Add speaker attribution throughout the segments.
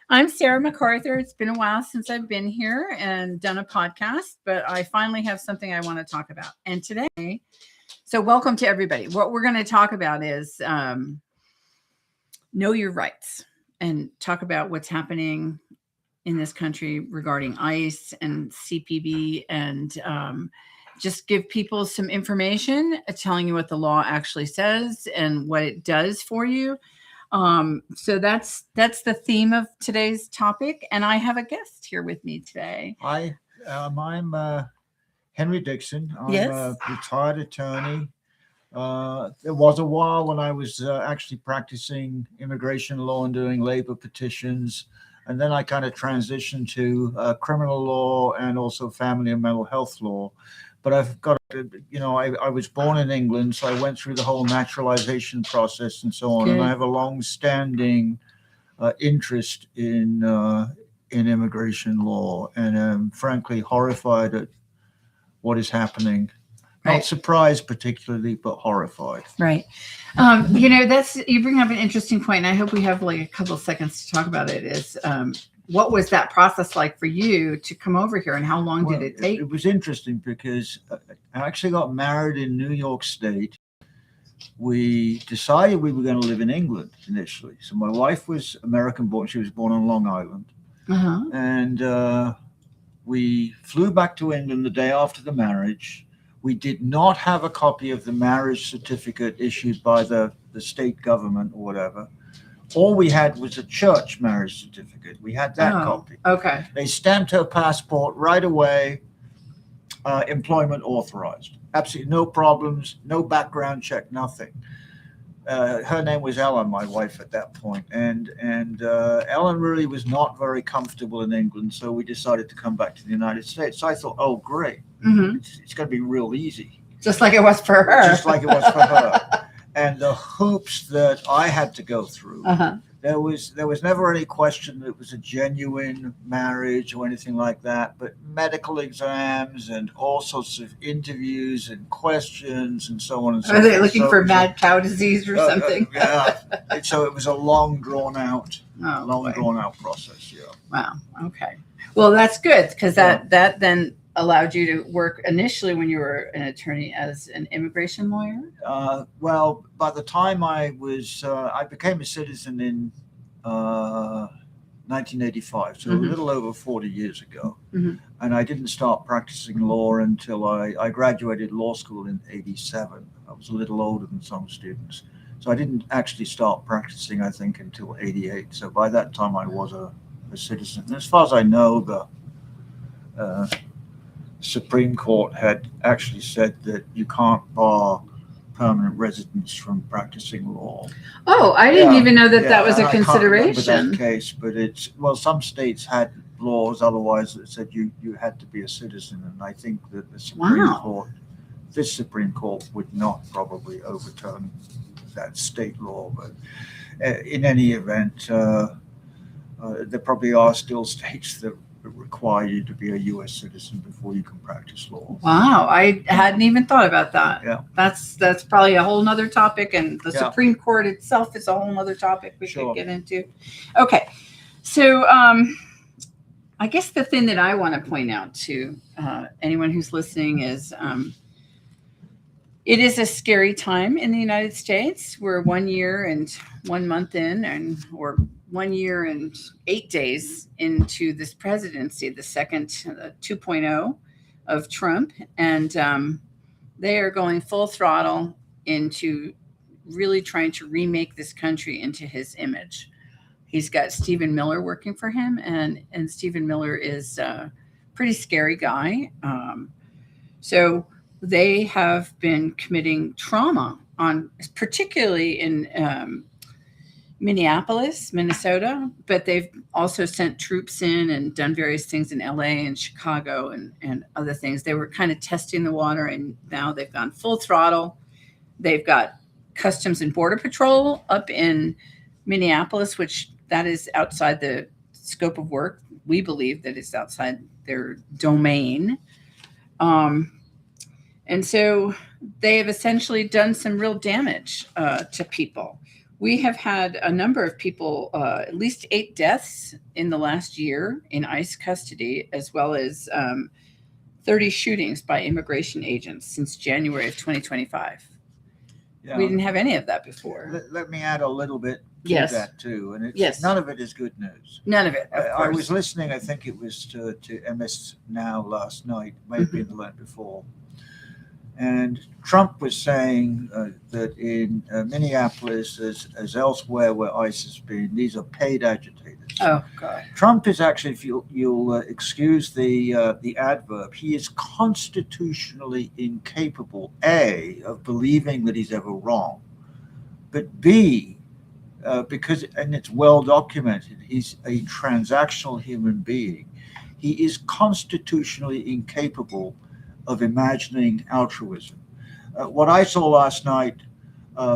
Speaker 1: I'm Sarah MacArthur. It's been a while since I've been here and done a podcast, but I finally have something I want to talk about. And today, so welcome to everybody. What we're going to talk about is know your rights and talk about what's happening in this country regarding ICE and CPB and just give people some information telling you what the law actually says and what it does for you. So that's the theme of today's topic, and I have a guest here with me today.
Speaker 2: Hi, I'm Henry Dickman. I'm
Speaker 1: Yes.
Speaker 2: a retired attorney. There was a while when I was actually practicing immigration law and doing labor petitions, and then I kind of transitioned to criminal law and also family and mental health law. But I've got, I was born in England, so I went through the whole naturalization process and so on.
Speaker 1: Good.
Speaker 2: And I have a long-standing interest in immigration law, and I'm frankly horrified at what is happening.
Speaker 1: Right.
Speaker 2: Not surprised particularly, but horrified.
Speaker 1: Right. You bring up an interesting point, and I hope we have like a couple of seconds to talk about it. Is what was that process like for you to come over here, and how long did it take?
Speaker 2: It was interesting because I actually got married in New York State. We decided we were going to live in England initially. So my wife was American born. She was born on Long Island.
Speaker 1: Uh-huh.
Speaker 2: And we flew back to England the day after the marriage. We did not have a copy of the marriage certificate issued by the state government or whatever. All we had was a church marriage certificate. We had that copy.
Speaker 1: Okay.
Speaker 2: They stamped her passport right away, employment authorized. Absolutely no problems, no background check, nothing. Her name was Ellen, my wife at that point. And Ellen really was not very comfortable in England, so we decided to come back to the United States. So I thought, oh, great.
Speaker 1: Mm-hmm.
Speaker 2: It's going to be real easy.
Speaker 1: Just like it was for her.
Speaker 2: Just like it was for her. And the hoops that I had to go through, there was never any question that it was a genuine marriage or anything like that, but medical exams and all sorts of interviews and questions and so on and so forth.
Speaker 1: Are they looking for mad cow disease or something?
Speaker 2: Yeah. So it was a long drawn out process. Yeah.
Speaker 1: Wow. Okay. Well, that's good because that then allowed you to work initially when you were an attorney as an immigration lawyer?
Speaker 2: Well, by the time I became a citizen in 1985, so a little over 40 years ago. Mm-hmm. And I didn't start practicing law until I graduated law school in 87. I was a little older than some students. So I didn't actually start practicing, I think, until 88. So by that time I was a citizen. And as far as I know, the Supreme Court had actually said that you can't bar permanent residents from practicing law.
Speaker 1: Oh, I didn't even know that was a consideration.
Speaker 2: I can't remember that case, but some states had laws otherwise that said you had to be a citizen, and I think that the this Supreme Court would not probably overturn that state law. But in any event, there probably are still states that require you to be a U.S. citizen before you can practice law.
Speaker 1: Wow, I hadn't even thought about that.
Speaker 2: Yeah,
Speaker 1: that's probably a whole nother topic, and the Supreme Court itself is a whole nother topic we could get into. Okay, so I guess the thing that I want to point out to anyone who's listening is it is a scary time in the United States. We're 1 year and 1 month in, or 1 year and 8 days into this presidency, the second 2.0 of Trump. And they are going full throttle into really trying to remake this country into his image. He's got Stephen Miller working for him, and Stephen Miller is a pretty scary guy. So they have been committing trauma particularly in Minneapolis, Minnesota, but they've also sent troops in and done various things in LA and Chicago and other things. They were kind of testing the water, and now they've gone full throttle. They've got Customs and Border Patrol up in Minneapolis, which that is outside the scope of work. We believe that it's outside their domain. And so they have essentially done some real damage to people. We have had a number of people, at least 8 deaths in the last year in ICE custody, as well as 30 shootings by immigration agents since January of 2025.
Speaker 2: Yeah.
Speaker 1: We didn't have any of that before.
Speaker 2: Let me add a little bit to
Speaker 1: Yes.
Speaker 2: that too, and
Speaker 1: Yes.
Speaker 2: none of it is good news.
Speaker 1: None of it, of
Speaker 2: I
Speaker 1: course.
Speaker 2: was listening, I think it was to MS Now last night, maybe the night before, and Trump was saying that in Minneapolis, as elsewhere where ICE has been, these are paid agitators.
Speaker 1: Oh, God.
Speaker 2: Trump is actually, if you'll excuse the adverb, he is constitutionally incapable, A, of believing that he's ever wrong, but B, because, and it's well documented, he's a transactional human being. He is constitutionally incapable of imagining altruism. What I saw last night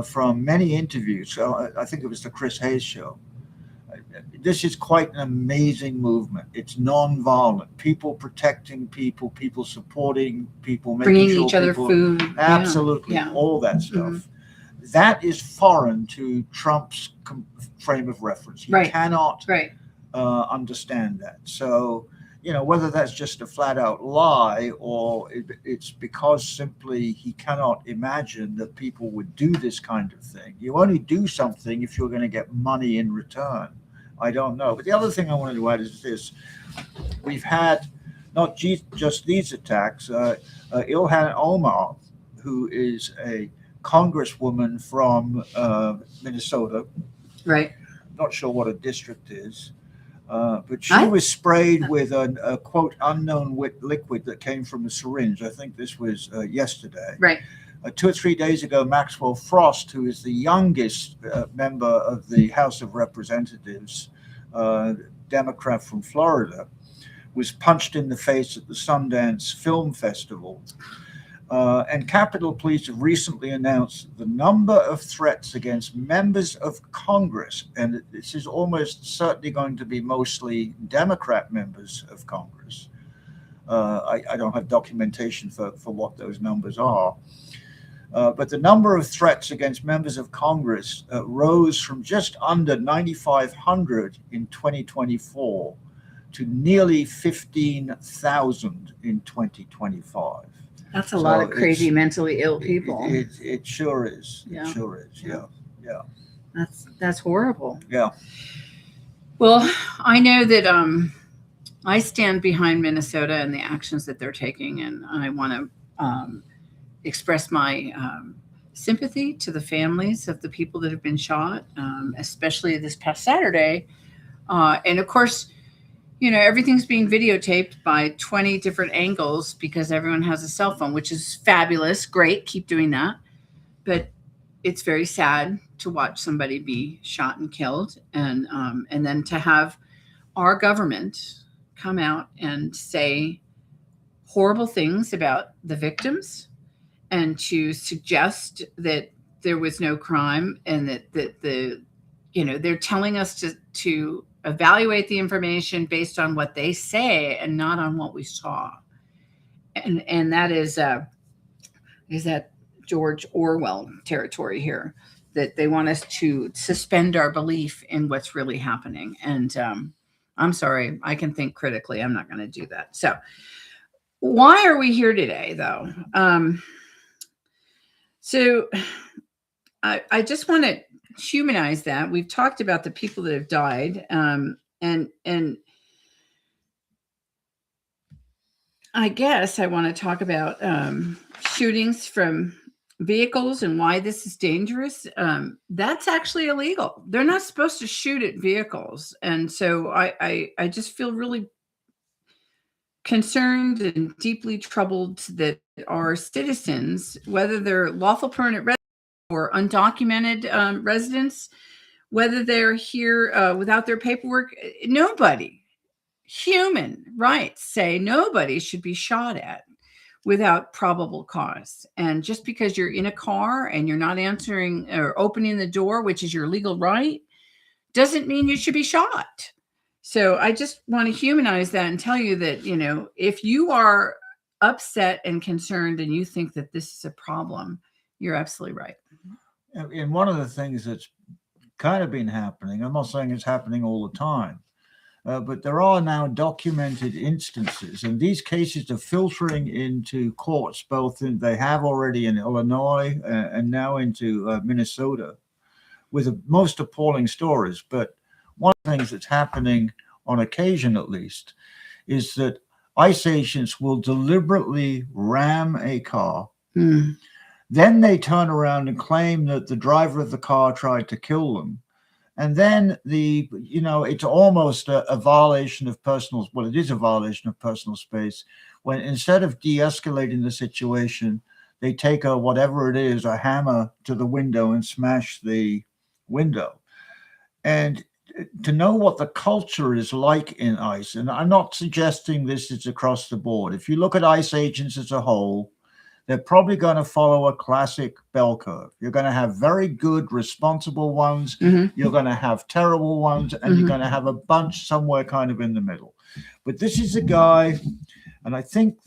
Speaker 2: from many interviews, I think it was the Chris Hayes show, this is quite an amazing movement. It's non-violent. People protecting people, people supporting people, making
Speaker 1: Bringing
Speaker 2: sure
Speaker 1: each other
Speaker 2: people,
Speaker 1: food.
Speaker 2: absolutely,
Speaker 1: Yeah.
Speaker 2: all that stuff. That is foreign to Trump's frame of reference. He cannot understand that. So, whether that's just a flat out lie or it's because simply he cannot imagine that people would do this kind of thing. You only do something if you're going to get money in return. I don't know. But the other thing I wanted to add is this. We've had not just these attacks. Ilhan Omar, who is a congresswoman from Minnesota.
Speaker 1: Right.
Speaker 2: Not sure what a district is. But she was sprayed with a quote, unknown liquid that came from a syringe. I think this was yesterday.
Speaker 1: Right.
Speaker 2: 2 or 3 days ago, Maxwell Frost, who is the youngest member of the House of Representatives, Democrat from Florida, was punched in the face at the Sundance Film Festival. And Capitol Police have recently announced the number of threats against members of Congress, and this is almost certainly going to be mostly Democrat members of Congress. I don't have documentation for what those numbers are. But the number of threats against members of Congress rose from just under 9,500 in 2024 to nearly 15,000 in 2025.
Speaker 1: That's a lot of crazy mentally ill people.
Speaker 2: It sure is.
Speaker 1: Yeah.
Speaker 2: It sure is. Yeah. Yeah.
Speaker 1: That's horrible.
Speaker 2: Yeah.
Speaker 1: Well, I know that I stand behind Minnesota and the actions that they're taking, and I want to express my sympathy to the families of the people that have been shot, especially this past Saturday. And of course, everything's being videotaped by 20 different angles because everyone has a cell phone, which is fabulous. Great. Keep doing that. But it's very sad to watch somebody be shot and killed. And then to have our government come out and say horrible things about the victims and to suggest that there was no crime and that they're telling us to evaluate the information based on what they say and not on what we saw. And that is that George Orwell territory here, that they want us to suspend our belief in what's really happening. And I'm sorry, I can think critically. I'm not going to do that. So why are we here today, though? So I just want to humanize that. We've talked about the people that have died, and I guess I want to talk about shootings from vehicles and why this is dangerous. That's actually illegal. They're not supposed to shoot at vehicles, and so I just feel really concerned and deeply troubled that our citizens, whether they're lawful permanent residents or undocumented residents, whether they're here without their paperwork, nobody, human rights say nobody should be shot at without probable cause. And just because you're in a car and you're not answering or opening the door, which is your legal right, doesn't mean you should be shot. So I just want to humanize that and tell you that, if you are upset and concerned and you think that this is a problem, you're absolutely right.
Speaker 2: And one of the things that's kind of been happening. I'm not saying it's happening all the time, but there are now documented instances, and these cases are filtering into courts, they have already in Illinois and now into Minnesota, with the most appalling stories. But one of the things that's happening, on occasion at least, is that ICE agents will deliberately ram a car.
Speaker 1: Mm.
Speaker 2: Then they turn around and claim that the driver of the car tried to kill them. And then it's almost a violation of it is a violation of personal space, when instead of de-escalating the situation, they take whatever it is, a hammer to the window and smash the window. And to know what the culture is like in ICE, and I'm not suggesting this is across the board. If you look at ICE agents as a whole, they're probably going to follow a classic bell curve. You're going to have very good, responsible ones. Mm-hmm. You're going to have terrible ones, and you're going to have a bunch somewhere kind of in the middle. But this is a guy, and I think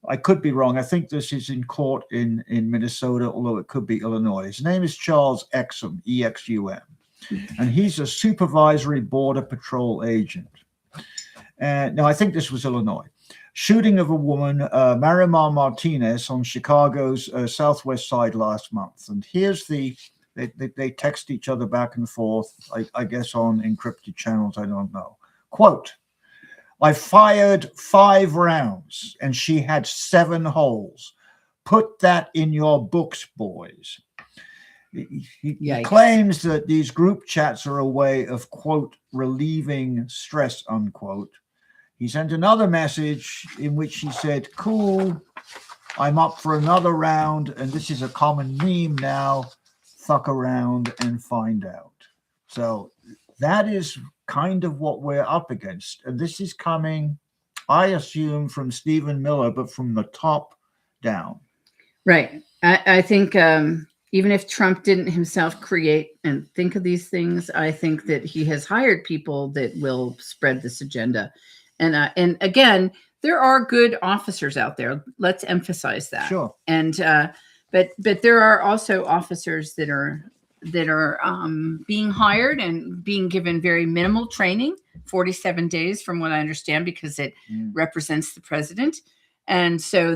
Speaker 2: I could be wrong. I think this is in court in Minnesota, although it could be Illinois. His name is Charles Exum, E-X-U-M. And he's a supervisory border patrol agent. Now, I think this was Illinois. Shooting of a woman, Marimar Martinez, on Chicago's southwest side last month. And here's they text each other back and forth, I guess on encrypted channels, I don't know. Quote, "I fired 5 rounds and she had 7 holes. Put that in your books, boys." He claims that these group chats are a way of, quote, "relieving stress," unquote. He sent another message in which he said, "Cool, I'm up for another round," and this is a common meme now, "fuck around and find out." So that is kind of what we're up against. And this is coming, I assume, from Stephen Miller, but from the top down.
Speaker 1: Right. I think even if Trump didn't himself create and think of these things, I think that he has hired people that will spread this agenda. And again, there are good officers out there. Let's emphasize that.
Speaker 2: Sure.
Speaker 1: And but there are also officers that are being hired and being given very minimal training, 47 days from what I understand, because it represents the president. And so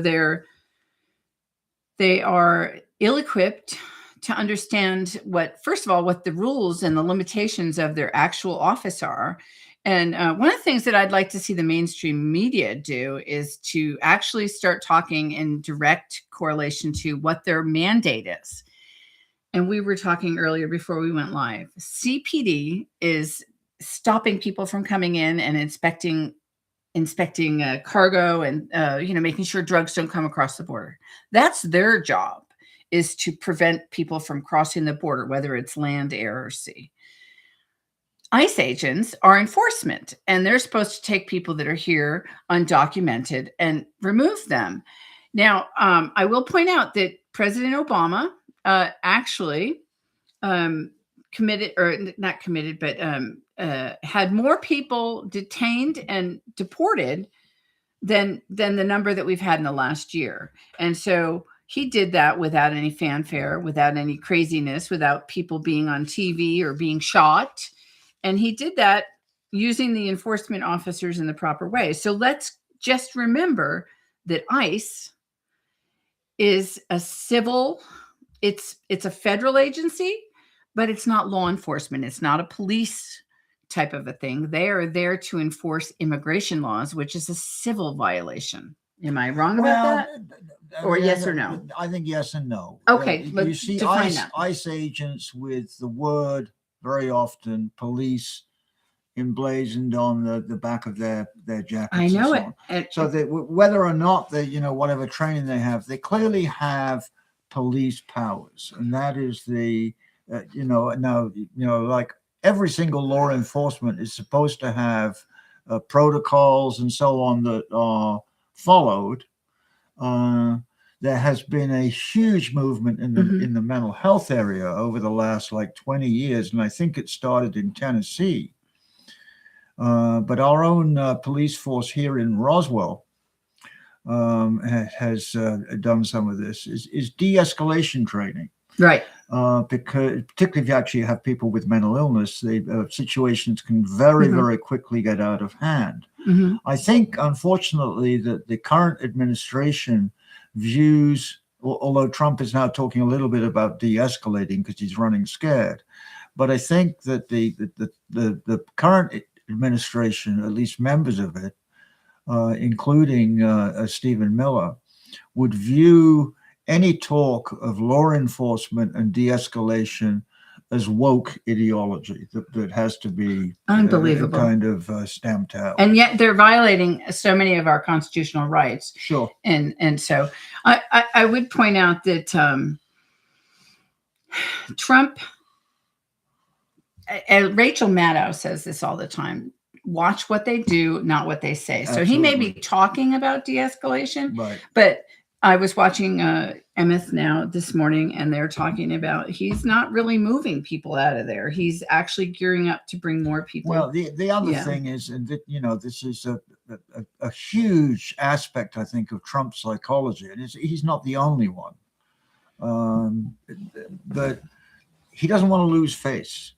Speaker 1: they are ill-equipped to understand first of all, what the rules and the limitations of their actual office are. And one of the things that I'd like to see the mainstream media do is to actually start talking in direct correlation to what their mandate is. And we were talking earlier before we went live. CPD is stopping people from coming in and inspecting cargo and making sure drugs don't come across the border. That's their job, is to prevent people from crossing the border, whether it's land, air, or sea. ICE agents are enforcement, and they're supposed to take people that are here undocumented and remove them. Now, I will point out that President Obama actually committed, or not committed, but had more people detained and deported than the number that we've had in the last year. And so he did that without any fanfare, without any craziness, without people being on TV or being shot. And he did that using the enforcement officers in the proper way. So let's just remember that ICE is a civil, it's a federal agency, but it's not law enforcement. It's not a police type of a thing. They are there to enforce immigration laws, which is a civil violation. Am I wrong about that? Or yes or no?
Speaker 2: I think yes and no.
Speaker 1: Okay,
Speaker 2: you see ICE agents with the word very often police emblazoned on the back of their jackets.
Speaker 1: I know it.
Speaker 2: So that whether or not they, whatever training they have, they clearly have police powers, and that is the, like every single law enforcement is supposed to have protocols and so on that are followed. There has been a huge movement in the mental health area over the last 20 years, and I think it started in Tennessee. But our own police force here in Roswell has done some of this. Is de-escalation training,
Speaker 1: right?
Speaker 2: because particularly if you actually have people with mental illness, the situations can very, very quickly get out of hand. I think, unfortunately, that the current administration views, although Trump is now talking a little bit about de-escalating because he's running scared, but I think that the current administration, at least members of it, including Stephen Miller, would view any talk of law enforcement and de-escalation as woke ideology that has to be
Speaker 1: unbelievable,
Speaker 2: kind of stamped out.
Speaker 1: And yet they're violating so many of our constitutional rights.
Speaker 2: Sure.
Speaker 1: And so I would point out that Trump, Rachel Maddow says this all the time, watch what they do, not what they say. So
Speaker 2: Absolutely.
Speaker 1: He may be talking about de-escalation,
Speaker 2: Right.
Speaker 1: But I was watching Emmeth Now this morning, and they're talking about he's not really moving people out of there. He's actually gearing up to bring more people.
Speaker 2: Well, the other thing is, and that, this is a huge aspect, I think, of Trump's psychology, and he's not the only one. But he doesn't want to lose face.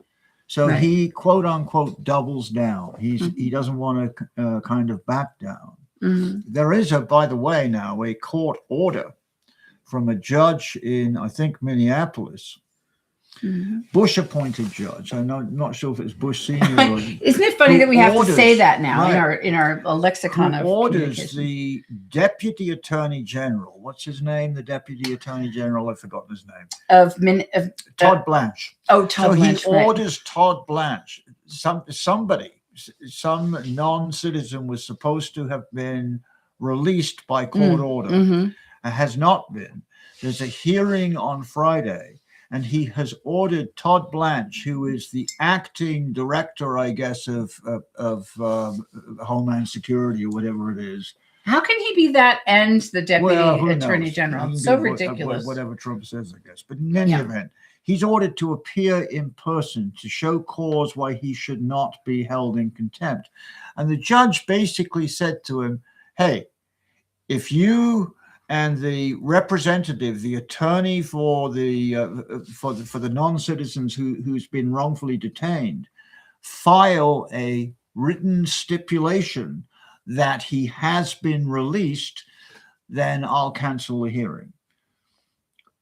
Speaker 2: So he, quote unquote, doubles down. He doesn't want to kind of back down. There is, by the way, now a court order from a judge in, I think, Minneapolis, Bush appointed judge. I'm not sure if it's Bush Senior.
Speaker 1: Isn't it funny that we have to say that now in our lexicon of
Speaker 2: orders the Deputy Attorney General. What's his name? The Deputy Attorney General. I've forgotten his name.
Speaker 1: Of
Speaker 2: Todd Blanche.
Speaker 1: Oh, Todd Blanche.
Speaker 2: So he orders Todd Blanche. Some non-citizen was supposed to have been released by court order and has not been. There's a hearing on Friday, and he has ordered Todd Blanche, who is the acting director, I guess, of Homeland Security or whatever it is.
Speaker 1: How can he be that and the Deputy Attorney General? So ridiculous.
Speaker 2: Whatever Trump says, I guess. But in any event, he's ordered to appear in person to show cause why he should not be held in contempt. And the judge basically said to him, hey, if you and the representative, the attorney for the non-citizens who's been wrongfully detained, file a written stipulation that he has been released, then I'll cancel the hearing.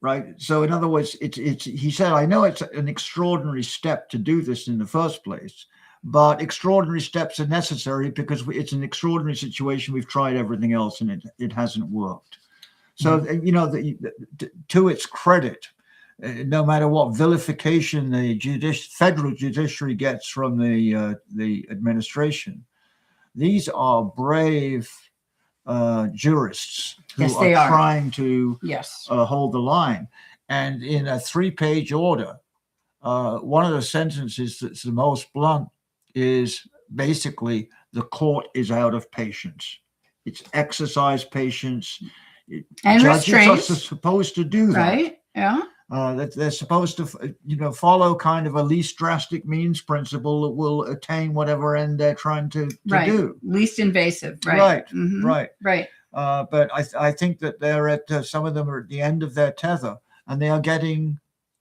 Speaker 2: Right. So in other words, he said, I know it's an extraordinary step to do this in the first place, but extraordinary steps are necessary because it's an extraordinary situation. We've tried everything else and it hasn't worked. So, to its credit, no matter what vilification the federal judiciary gets from the administration, these are brave jurists who are trying to hold the line. And in a 3-page order, one of the sentences that's the most blunt is basically the court is out of patience. It's exercise patience.
Speaker 1: And
Speaker 2: judges are supposed to do that.
Speaker 1: Right? Yeah.
Speaker 2: That they're supposed to, follow kind of a least drastic means principle that will attain whatever end they're trying to do.
Speaker 1: Least invasive. Right.
Speaker 2: Right. But I think that they're at some of them are at the end of their tether, and they are getting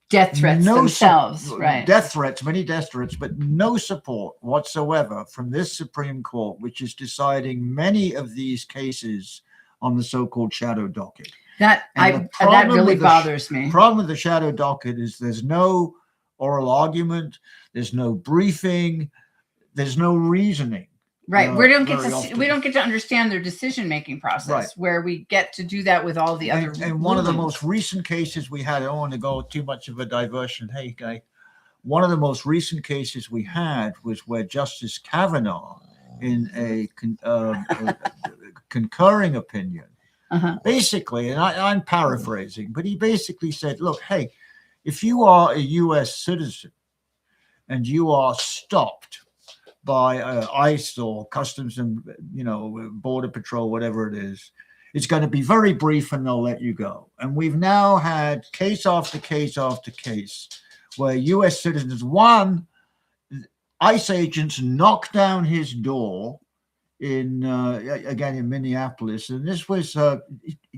Speaker 1: death threats themselves.
Speaker 2: Death threats, many death threats, but no support whatsoever from this Supreme Court, which is deciding many of these cases on the so-called shadow docket.
Speaker 1: That really bothers me.
Speaker 2: The problem with the shadow docket is there's no oral argument, there's no briefing, there's no reasoning.
Speaker 1: Right. We don't get to understand their decision-making process, where we get to do that with all the other.
Speaker 2: And one of the most recent cases we had, I don't want to go too much of a diversion. Hey, guy, one of the most recent cases we had was where Justice Kavanaugh, in a concurring opinion, basically, and I'm paraphrasing, but he basically said, look, hey, if you are a U.S. citizen and you are stopped by ICE or Customs and Border Patrol, whatever it is, it's going to be very brief and they'll let you go. And we've now had case after case after case where U.S. citizens, ICE agents knock down his door again in Minneapolis, and this was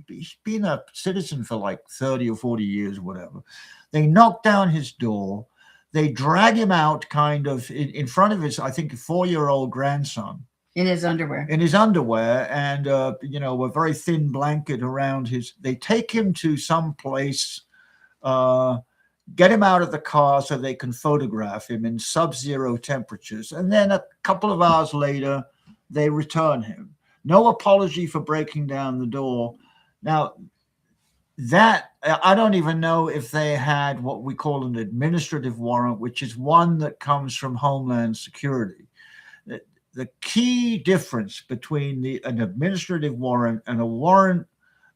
Speaker 2: he's been a citizen for like 30 or 40 years, or whatever. They knock down his door. They drag him out kind of in front of his, I think, 4-year-old grandson.
Speaker 1: In his underwear.
Speaker 2: In his underwear, and a very thin blanket around his. They take him to some place, get him out of the car so they can photograph him in sub-zero temperatures, and then a couple of hours later, they return him. No apology for breaking down the door. Now, that I don't even know if they had what we call an administrative warrant, which is one that comes from Homeland Security. The key difference between an administrative warrant and a warrant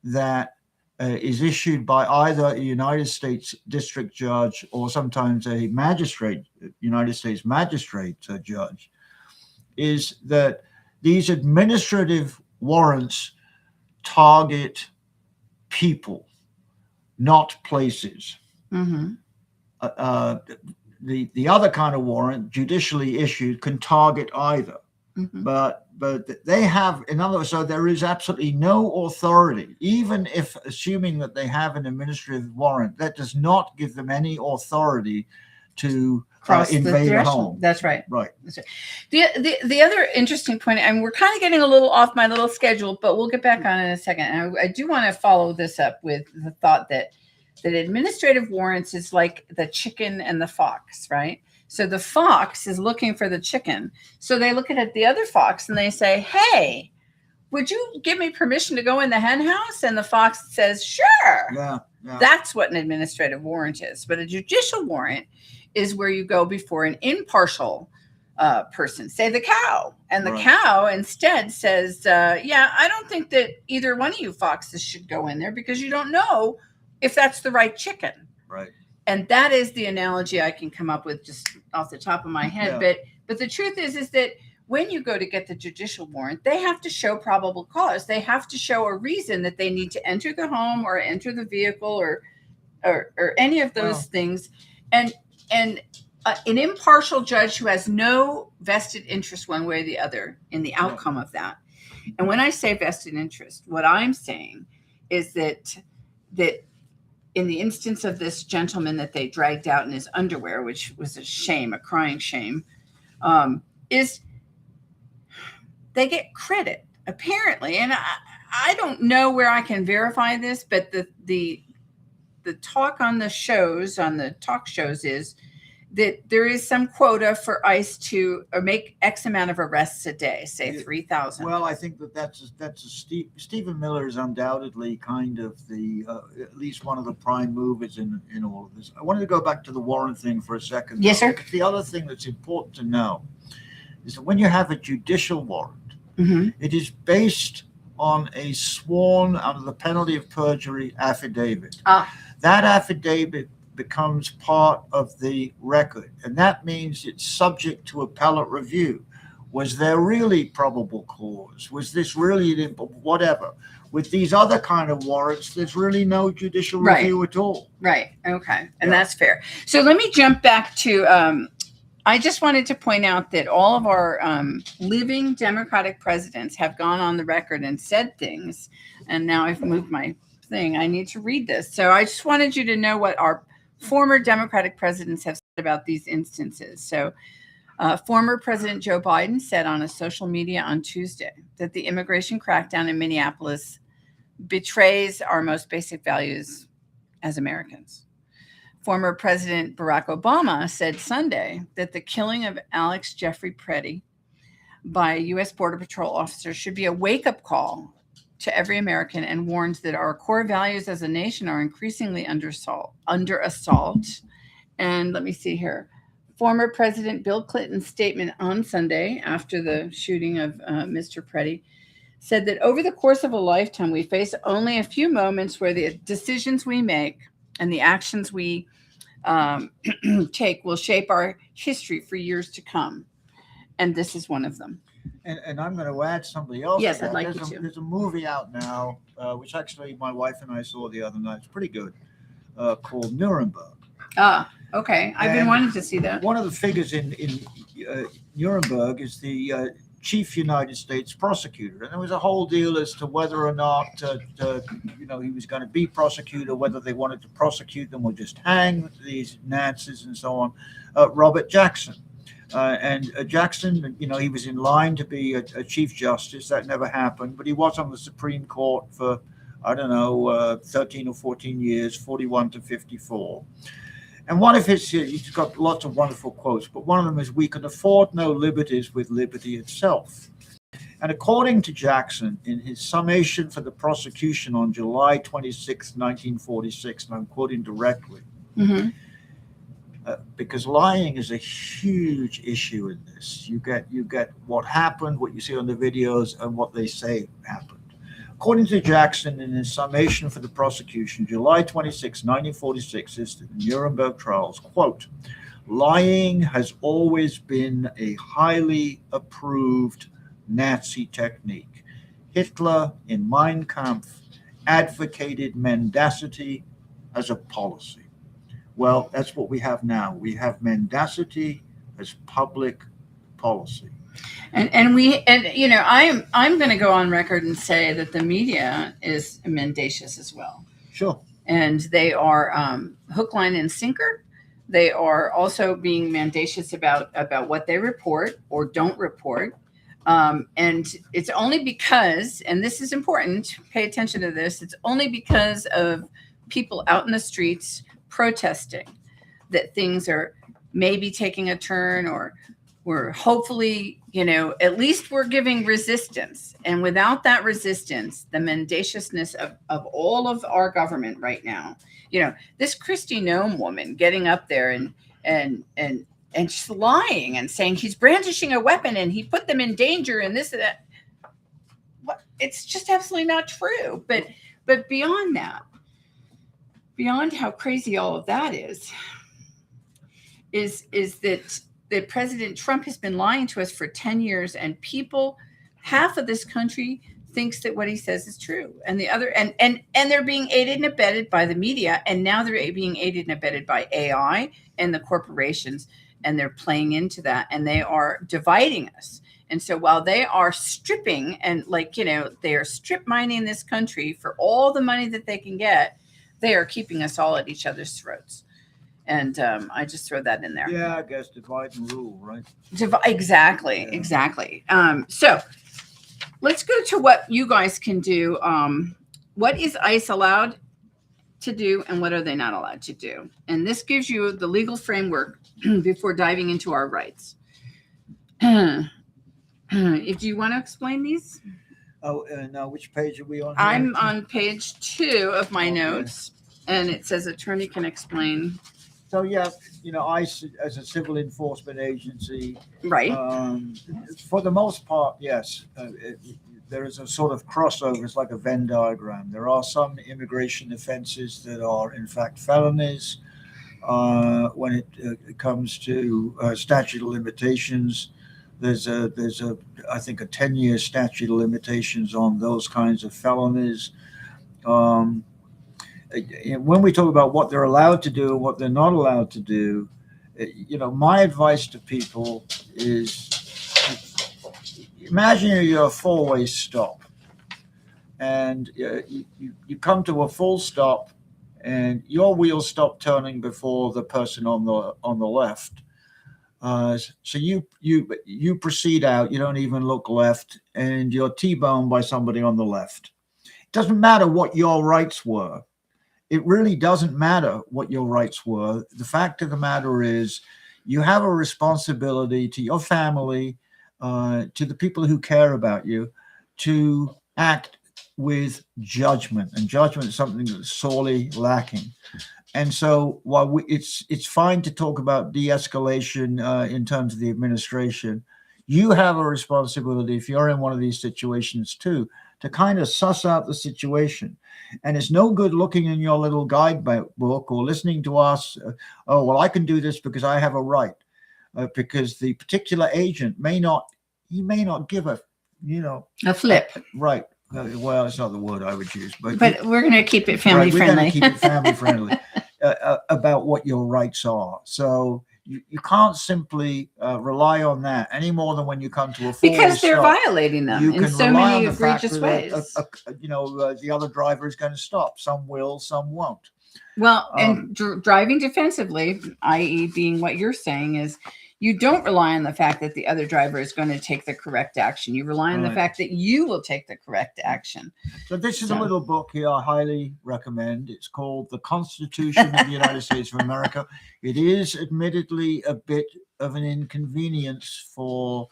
Speaker 2: that is issued by either a United States district judge or sometimes a United States magistrate judge is that these administrative warrants target people, not places.
Speaker 1: Mm-hmm.
Speaker 2: The other kind of warrant, judicially issued, can target either. Mm-hmm. But they have, in other words, so there is absolutely no authority, even if assuming that they have an administrative warrant, that does not give them any authority to invade a home.
Speaker 1: That's right.
Speaker 2: Right.
Speaker 1: That's right. The other interesting point, and we're kind of getting a little off my little schedule, but we'll get back on in a second. And I do want to follow this up with the thought that administrative warrants is like the chicken and the fox, right? So the fox is looking for the chicken. So they look at the other fox and they say, hey, would you give me permission to go in the hen house? And the fox says, sure.
Speaker 2: Yeah.
Speaker 1: That's what an administrative warrant is. But a judicial warrant is where you go before an impartial person, say the cow. And the cow instead says, I don't think that either one of you foxes should go in there because you don't know if that's the right chicken.
Speaker 2: Right.
Speaker 1: And that is the analogy I can come up with just off the top of my head. Yeah. But the truth is that when you go to get the judicial warrant, they have to show probable cause. They have to show a reason that they need to enter the home or enter the vehicle or any of those things. And an impartial judge who has no vested interest one way or the other in the outcome of that. And when I say vested interest, what I'm saying is that in the instance of this gentleman that they dragged out in his underwear, which was a shame, a crying shame, is they get credit, apparently. And I don't know where I can verify this, but the talk on the shows, on the talk shows is that there is some quota for ICE to make X amount of arrests a day, say 3,000.
Speaker 2: Well, I think that's Stephen Miller is undoubtedly kind of the at least one of the prime movers in all of this. I wanted to go back to the warrant thing for a second.
Speaker 1: Yes, sir.
Speaker 2: The other thing that's important to know is that when you have a judicial warrant,
Speaker 1: mm-hmm.
Speaker 2: it is based on a sworn under the penalty of perjury affidavit. That affidavit becomes part of the record, and that means it's subject to appellate review. Was there really probable cause? Was this really whatever? With these other kind of warrants, there's really no judicial review at all.
Speaker 1: Right. Okay. And that's fair. So let me jump back to I just wanted to point out that all of our living Democratic presidents have gone on the record and said things, and now I've moved my thing. I need to read this. So I just wanted you to know what our former Democratic presidents have said about these instances. So former President Joe Biden said on a social media on Tuesday that the immigration crackdown in Minneapolis betrays our most basic values as Americans. Former President Barack Obama said Sunday that the killing of Alex Jeffrey Preddy by a U.S. Border Patrol officer should be a wake-up call to every American, and warns that our core values as a nation are increasingly under assault. And let me see here. Former President Bill Clinton's statement on Sunday after the shooting of Mr. Preddy said that over the course of a lifetime, we face only a few moments where the decisions we make and the actions we take will shape our history for years to come. And this is one of them.
Speaker 2: And I'm going to add something else.
Speaker 1: Yes, I'd like you to.
Speaker 2: There's a movie out now, which actually my wife and I saw the other night. It's pretty good, called Nuremberg.
Speaker 1: Okay. I've been wanting to see that.
Speaker 2: One of the figures in Nuremberg is the chief United States prosecutor. And there was a whole deal as to whether or not, he was going to be prosecutor, whether they wanted to prosecute them or just hang these Nazis and so on. Robert Jackson. Jackson, he was in line to be a chief justice. That never happened, but he was on the Supreme Court for, 13 or 14 years, 41 to 54. And one of he's got lots of wonderful quotes, but one of them is, "We can afford no liberties with liberty itself." And according to Jackson, in his summation for the prosecution on July 26, 1946, and I'm quoting directly, because lying is a huge issue in this. You get what happened, what you see on the videos, and what they say happened. According to Jackson, in his summation for the prosecution, July 26, 1946, is the Nuremberg trials, quote, "Lying has always been a highly approved Nazi technique. Hitler, in Mein Kampf, advocated mendacity as a policy." Well, that's what we have now. We have mendacity as public policy.
Speaker 1: I'm going to go on record and say that the media is mendacious as well.
Speaker 2: Sure.
Speaker 1: And they are hook, line, and sinker. They are also being mendacious about what they report or don't report. And it's only because, and this is important, pay attention to this, it's only because of people out in the streets protesting that things are maybe taking a turn, or we're hopefully, at least we're giving resistance. And without that resistance, the mendaciousness of all of our government right now, this Kristi Noem woman getting up there and just lying and saying he's brandishing a weapon and he put them in danger and this and that. It's just absolutely not true. But beyond that, beyond how crazy all of that is that President Trump has been lying to us for 10 years, and half of this country thinks that what he says is true, and the other, and they're being aided and abetted by the media, and now they're being aided and abetted by AI and the corporations, and they're playing into that, and they are dividing us. And so while they are stripping and they are strip mining this country for all the money that they can get, they are keeping us all at each other's throats. And I just throw that in there.
Speaker 2: Yeah, I guess divide and rule, right?
Speaker 1: Exactly. So let's go to what you guys can do. What is ICE allowed to do and what are they not allowed to do? And this gives you the legal framework before diving into our rights. If you want to explain these?
Speaker 2: Oh, now which page are we on?
Speaker 1: I'm on page 2 of my notes, and it says attorney can explain.
Speaker 2: So, yeah, ICE as a civil enforcement agency,
Speaker 1: right?
Speaker 2: For the most part, yes. There is a sort of crossover. It's like a Venn diagram. There are some immigration offenses that are, in fact, felonies. When it comes to statute of limitations, there's I think a 10-year statute of limitations on those kinds of felonies. When we talk about what they're allowed to do and what they're not allowed to do, my advice to people is, imagine you're a four-way stop, and you come to a full stop, and your wheels stop turning before the person on the left. So you proceed out. You don't even look left, and you're T-boned by somebody on the left. It doesn't matter what your rights were. It really doesn't matter what your rights were. The fact of the matter is, you have a responsibility to your family, to the people who care about you, to act with judgment. And judgment is something that's sorely lacking. And so while it's fine to talk about de-escalation in terms of the administration, you have a responsibility, if you're in one of these situations too, to kind of suss out the situation. And it's no good looking in your little guidebook or listening to us. Oh, well, I can do this because I have a right. Because the particular agent may not give a
Speaker 1: flip.
Speaker 2: Right. Well, it's not the word I would use, but
Speaker 1: we're going to keep it family friendly.
Speaker 2: We're going to keep it family friendly about what your rights are. So you can't simply rely on that any more than when you come to a
Speaker 1: because they're
Speaker 2: stop.
Speaker 1: violating them
Speaker 2: You
Speaker 1: in
Speaker 2: can
Speaker 1: so
Speaker 2: rely
Speaker 1: many
Speaker 2: on the fact
Speaker 1: egregious
Speaker 2: that
Speaker 1: ways.
Speaker 2: the other driver is going to stop. Some will, some won't.
Speaker 1: Well, and driving defensively, i.e., being what you're saying, is you don't rely on the fact that the other driver is going to take the correct action. You rely on the fact that you will take the correct action.
Speaker 2: So this is a little book here I highly recommend. It's called The Constitution of the United States of America. It is admittedly a bit of an inconvenience for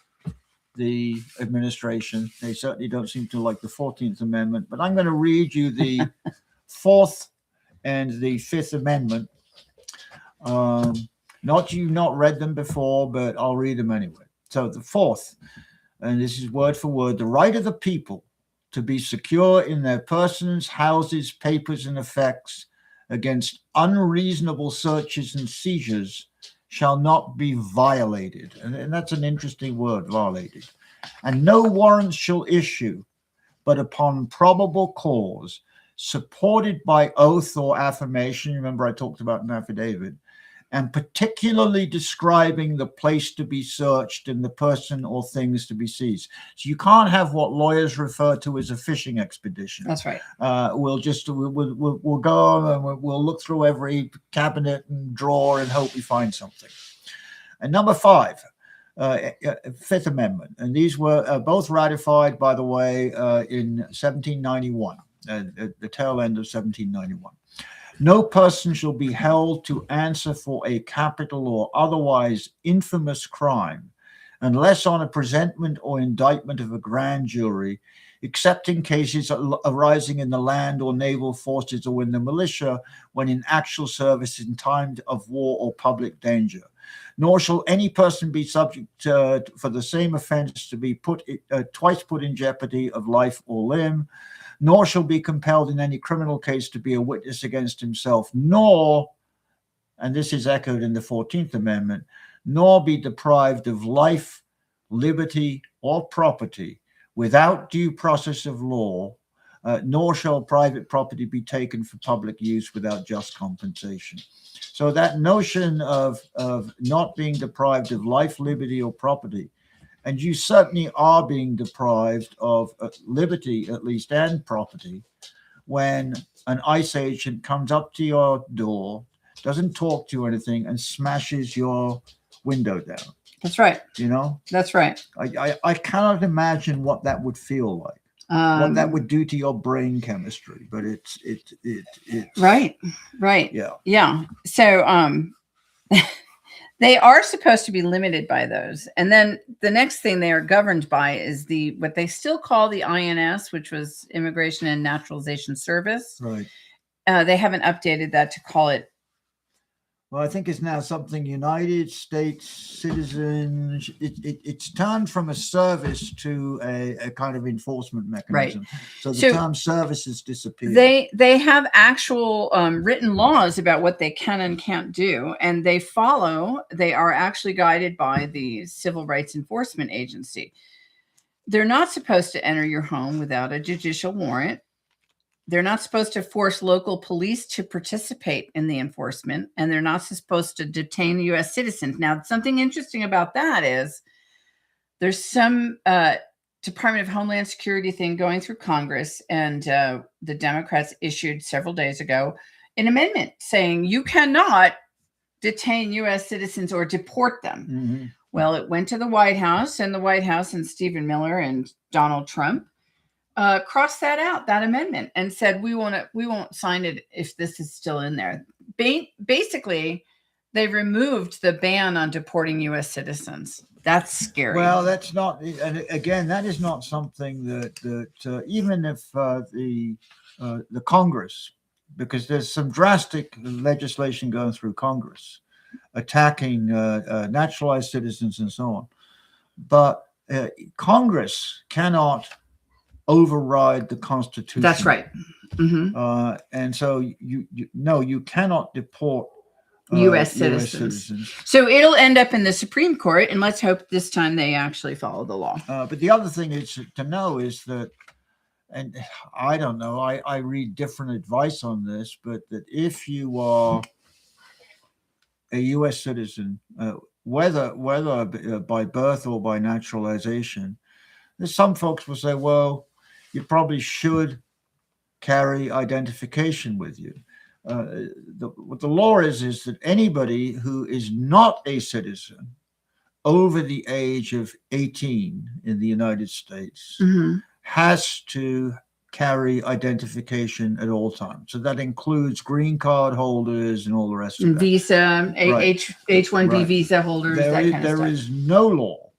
Speaker 2: the administration. They certainly don't seem to like the 14th Amendment, but I'm going to read you the 4th and the 5th Amendment. You've not read them before, but I'll read them anyway. So the 4th, and this is word for word: the right of the people to be secure in their persons, houses, papers, and effects against unreasonable searches and seizures shall not be violated. And that's an interesting word, violated. And no warrants shall issue, but upon probable cause, supported by oath or affirmation. Remember, I talked about an affidavit, and particularly describing the place to be searched and the person or things to be seized. So you can't have what lawyers refer to as a fishing expedition.
Speaker 1: That's right.
Speaker 2: We'll go and we'll look through every cabinet and drawer and hope we find something. And number 5, 5th Amendment, and these were both ratified, by the way, in 1791, at the tail end of 1791. No person shall be held to answer for a capital or otherwise infamous crime, unless on a presentment or indictment of a grand jury, except in cases arising in the land or naval forces or in the militia, when in actual service in time of war or public danger. Nor shall any person be subject for the same offense to be twice put in jeopardy of life or limb, nor shall be compelled in any criminal case to be a witness against himself, nor, and this is echoed in the 14th Amendment, nor be deprived of life, liberty, or property without due process of law, nor shall private property be taken for public use without just compensation. So that notion of not being deprived of life, liberty, or property, and you certainly are being deprived of liberty, at least, and property, when an ICE agent comes up to your door, doesn't talk to you or anything, and smashes your window down.
Speaker 1: That's right.
Speaker 2: You know?
Speaker 1: That's right.
Speaker 2: I cannot imagine what that would feel like. What that would do to your brain chemistry, but it's
Speaker 1: right. Yeah. So they are supposed to be limited by those, and then the next thing they are governed by is what they still call the INS, which was Immigration and Naturalization Service.
Speaker 2: Right.
Speaker 1: They haven't updated that to call it.
Speaker 2: Well, I think it's now something United States citizens. It's turned from a service to a kind of enforcement mechanism. Right. So the term service has disappeared.
Speaker 1: They have actual written laws about what they can and can't do, and they are actually guided by the Civil Rights Enforcement Agency. They're not supposed to enter your home without a judicial warrant. They're not supposed to force local police to participate in the enforcement, and they're not supposed to detain U.S. citizens. Now, something interesting about that is there's some Department of Homeland Security thing going through Congress, and the Democrats issued several days ago an amendment saying you cannot detain U.S. citizens or deport them.
Speaker 2: Mm-hmm.
Speaker 1: Well, it went to the White House, and the White House and Stephen Miller and Donald Trump crossed that amendment, and said we won't sign it if this is still in there. Basically, they removed the ban on deporting U.S. citizens. That's scary.
Speaker 2: Well, that's not, and again, that is not something that even if the Congress, because there's some drastic legislation going through Congress attacking naturalized citizens and so on, but Congress cannot override the Constitution.
Speaker 1: That's right. Mm-hmm.
Speaker 2: And so you cannot deport
Speaker 1: U.S. citizens. So it'll end up in the Supreme Court, and let's hope this time they actually follow the law.
Speaker 2: But the other thing is to know is that, and I don't know, I, I, I read different advice on this, but that if you are a U.S. citizen, whether by birth or by naturalization, there's some folks will say, well, you probably should carry identification with you. What the law is that anybody who is not a citizen over the age of 18 in the United States has to carry identification at all times. So that includes green card holders and all the rest of it.
Speaker 1: Visa, H-1B visa holders,
Speaker 2: There is no law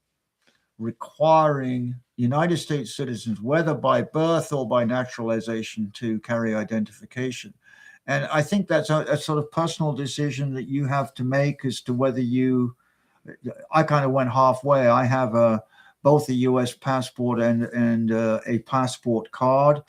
Speaker 2: requiring United States citizens, whether by birth or by naturalization, to carry identification. And I think that's a sort of personal decision that you have to make as to whether I kind of went halfway. I have both a U.S. passport and a passport card.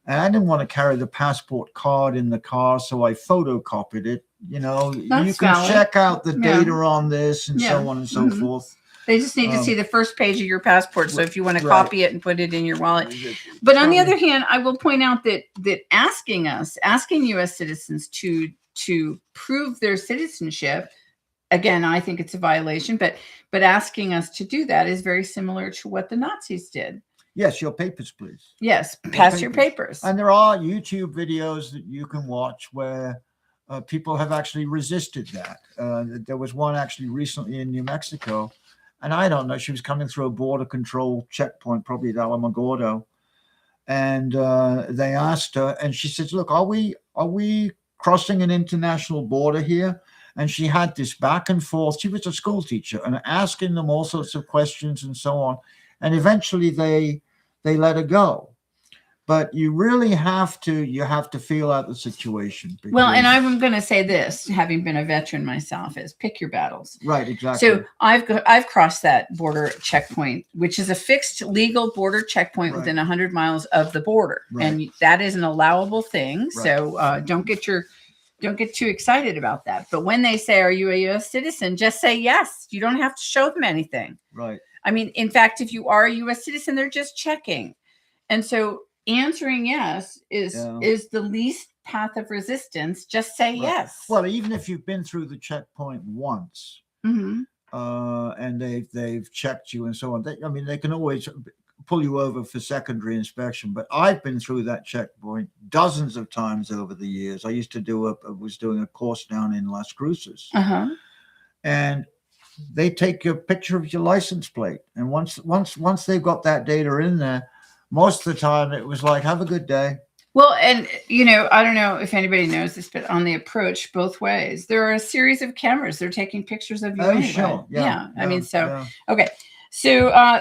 Speaker 2: And I didn't want to carry the passport card in the car, so I photocopied it. You can check out the data on this and so on and so forth.
Speaker 1: They just need to see the first page of your passport. So if you want to copy it and put it in your wallet. But on the other hand, I will point out that asking U.S. citizens to prove their citizenship, again, I think it's a violation, but asking us to do that is very similar to what the Nazis did.
Speaker 2: Yes, your papers, please.
Speaker 1: Yes, pass your papers.
Speaker 2: And there are YouTube videos that you can watch where people have actually resisted that. There was one actually recently in New Mexico. And I don't know, she was coming through a border control checkpoint, probably at Alamogordo. And they asked her, and she says, look, are we crossing an international border here? And she had this back and forth. She was a school teacher and asking them all sorts of questions and so on. And eventually they let her go. But you really have to feel out the situation.
Speaker 1: Well, and I'm going to say this, having been a veteran myself, is pick your battles.
Speaker 2: Right, exactly.
Speaker 1: So I've crossed that border checkpoint, which is a fixed legal border checkpoint within 100 miles of the border, and that is an allowable thing. Right. So don't get too excited about that. But when they say, "Are you a U.S. citizen?" just say yes. You don't have to show them anything.
Speaker 2: Right.
Speaker 1: I mean, in fact, if you are a U.S. citizen, they're just checking, and so answering yes is the least path of resistance. Just say yes.
Speaker 2: Well, even if you've been through the checkpoint once, and they've checked you and so on, they can always pull you over for secondary inspection. But I've been through that checkpoint dozens of times over the years. I used to was doing a course down in Las Cruces, and they take a picture of your license plate, and once they've got that data in there, most of the time it was like, have a good day.
Speaker 1: Well, and I don't know if anybody knows this, but on the approach both ways, there are a series of cameras. They're taking pictures of you anyway.
Speaker 2: Sure. Yeah.
Speaker 1: Okay. So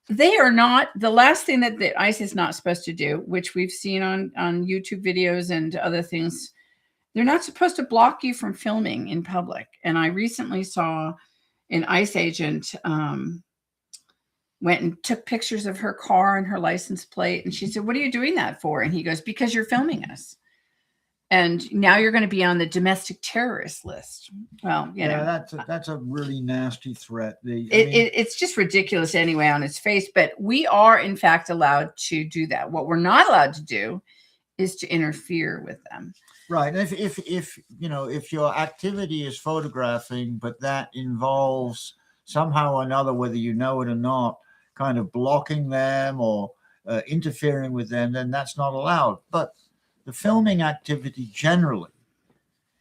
Speaker 1: they are not, the last thing that ICE is not supposed to do, which we've seen on YouTube videos and other things, they're not supposed to block you from filming in public. And I recently saw an ICE agent went and took pictures of her car and her license plate. And she said, "What are you doing that for?" And he goes, "Because you're filming us. And now you're going to be on the domestic terrorist list." Well,
Speaker 2: that's a really nasty threat.
Speaker 1: It's just ridiculous anyway on its face, but we are in fact allowed to do that. What we're not allowed to do is to interfere with them.
Speaker 2: Right. If your activity is photographing, but that involves somehow or another, whether you know it or not, kind of blocking them or interfering with them, then that's not allowed. But the filming activity generally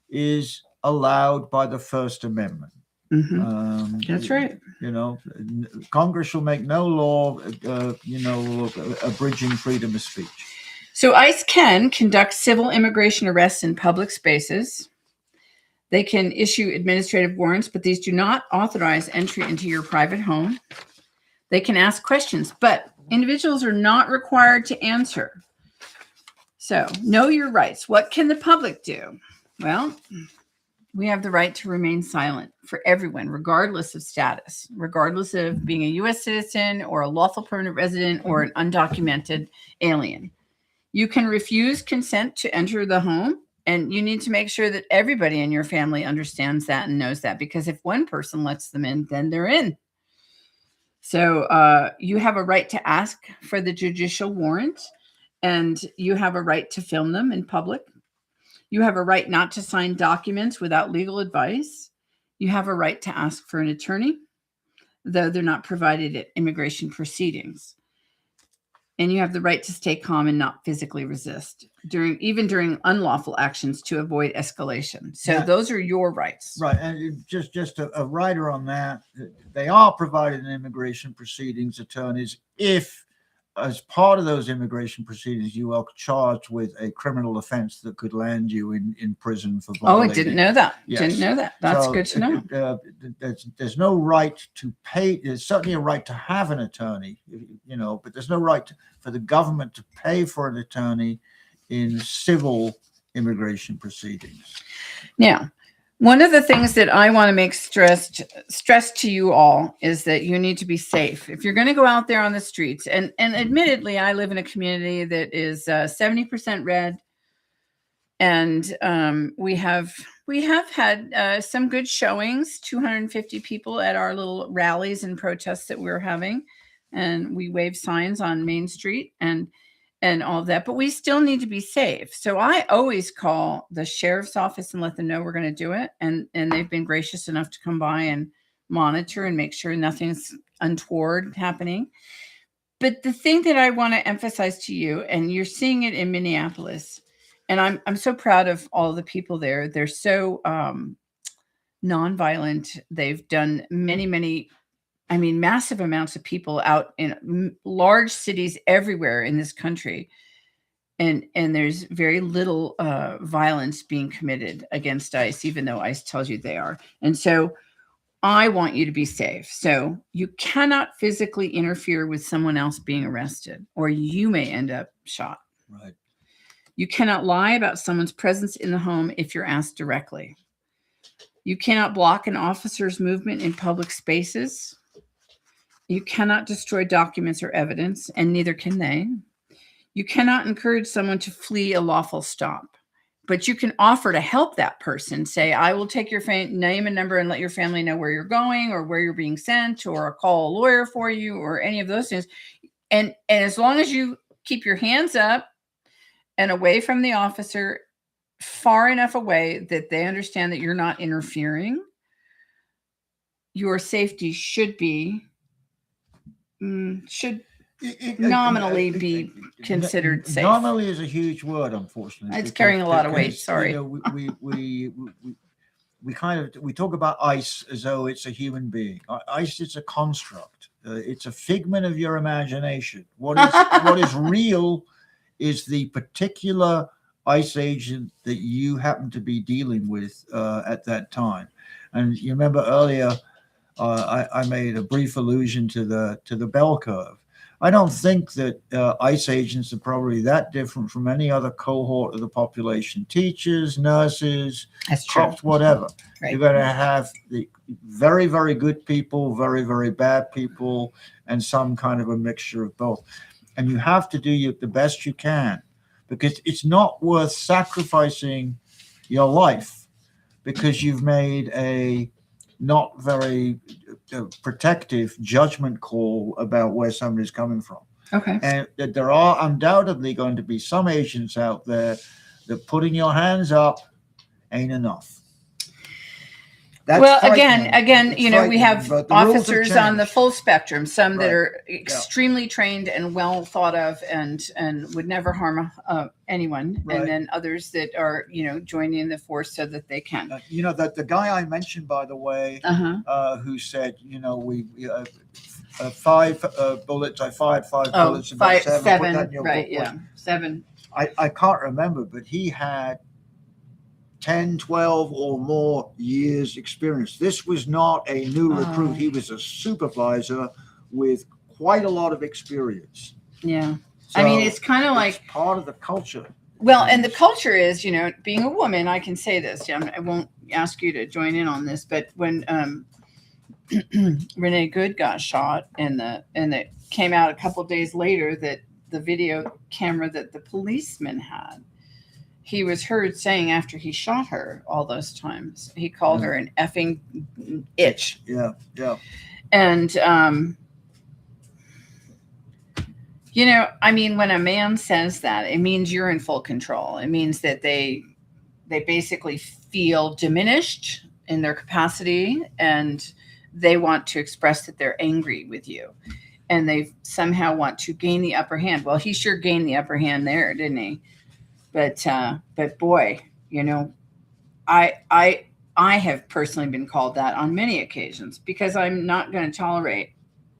Speaker 2: is allowed by the First Amendment.
Speaker 1: That's right.
Speaker 2: Congress shall make no law, abridging freedom of speech.
Speaker 1: So ICE can conduct civil immigration arrests in public spaces. They can issue administrative warrants, but these do not authorize entry into your private home. They can ask questions, but individuals are not required to answer. So know your rights. What can the public do? Well, we have the right to remain silent for everyone, regardless of status, regardless of being a U.S. citizen or a lawful permanent resident or an undocumented alien. You can refuse consent to enter the home, and you need to make sure that everybody in your family understands that and knows that, because if one person lets them in, then they're in. So you have a right to ask for the judicial warrant, and you have a right to film them in public. You have a right not to sign documents without legal advice. You have a right to ask for an attorney, though they're not provided at immigration proceedings. And you have the right to stay calm and not physically resist even during unlawful actions to avoid escalation. So those are your rights.
Speaker 2: Right. And just a rider on that, they are provided in immigration proceedings attorneys if, as part of those immigration proceedings, you are charged with a criminal offense that could land you in prison for violating.
Speaker 1: Oh, I didn't know that.
Speaker 2: Yes.
Speaker 1: Didn't know that. That's
Speaker 2: So,
Speaker 1: good to know.
Speaker 2: There's no right to pay. There's certainly a right to have an attorney, but there's no right for the government to pay for an attorney in civil immigration proceedings.
Speaker 1: Now, one of the things that I want to make stress to you all is that you need to be safe. If you're going to go out there on the streets, and admittedly, I live in a community that is 70% red, and we have had some good showings, 250 people at our little rallies and protests that we're having, and we wave signs on Main Street and all of that, but we still need to be safe. So I always call the sheriff's office and let them know we're going to do it. And they've been gracious enough to come by and monitor and make sure nothing's untoward happening. But the thing that I want to emphasize to you, and you're seeing it in Minneapolis, and I'm so proud of all the people there. They're so nonviolent. They've done massive amounts of people out in large cities everywhere in this country. And there's very little violence being committed against ICE, even though ICE tells you they are. And so I want you to be safe. So you cannot physically interfere with someone else being arrested, or you may end up shot.
Speaker 2: Right.
Speaker 1: You cannot lie about someone's presence in the home if you're asked directly. You cannot block an officer's movement in public spaces. You cannot destroy documents or evidence, and neither can they. You cannot encourage someone to flee a lawful stop, but you can offer to help that person. Say, I will take your name and number and let your family know where you're going or where you're being sent, or call a lawyer for you, or any of those things. And as long as you keep your hands up and away from the officer, far enough away that they understand that you're not interfering, your safety should nominally be considered safe.
Speaker 2: Nominally is a huge word, unfortunately.
Speaker 1: It's carrying a lot of weight. Sorry.
Speaker 2: We talk about ICE as though it's a human being. ICE is a construct. It's a figment of your imagination. What is real is the particular ICE agent that you happen to be dealing with at that time. And you remember earlier, I made a brief allusion to the bell curve. I don't think that ICE agents are probably that different from any other cohort of the population. Teachers, nurses, cops, whatever. Right. You're going to have the very, very good people, very, very bad people, and some kind of a mixture of both. And you have to do the best you can, because it's not worth sacrificing your life because you've made a not very protective judgment call about where somebody's coming from.
Speaker 1: Okay.
Speaker 2: And that there are undoubtedly going to be some agents out there that putting your hands up ain't enough.
Speaker 1: Well, again, we have officers on the full spectrum, some that are extremely trained and well thought of and would never harm anyone. Right. And then others that are, joining the force so that they can.
Speaker 2: The guy I mentioned, by the way, who said, we 5 bullets, I fired 5 bullets.
Speaker 1: Seven.
Speaker 2: Put that in your
Speaker 1: right,
Speaker 2: book.
Speaker 1: Yeah, 7.
Speaker 2: I can't remember, but he had 10, 12 or more years experience. This was not a new recruit. He was a supervisor with quite a lot of experience.
Speaker 1: Yeah. So it's kind of like
Speaker 2: part of the culture.
Speaker 1: Well, and the culture is, being a woman, I can say this. I won't ask you to join in on this, but when Renee Good got shot and it came out a couple of days later that the video camera that the policeman had, he was heard saying after he shot her all those times, he called her an effing itch.
Speaker 2: Yeah.
Speaker 1: And, when a man says that, it means you're in full control. It means that they basically feel diminished in their capacity, and they want to express that they're angry with you, and they somehow want to gain the upper hand. Well, he sure gained the upper hand there, didn't he? But boy, I have personally been called that on many occasions, because I'm not going to tolerate,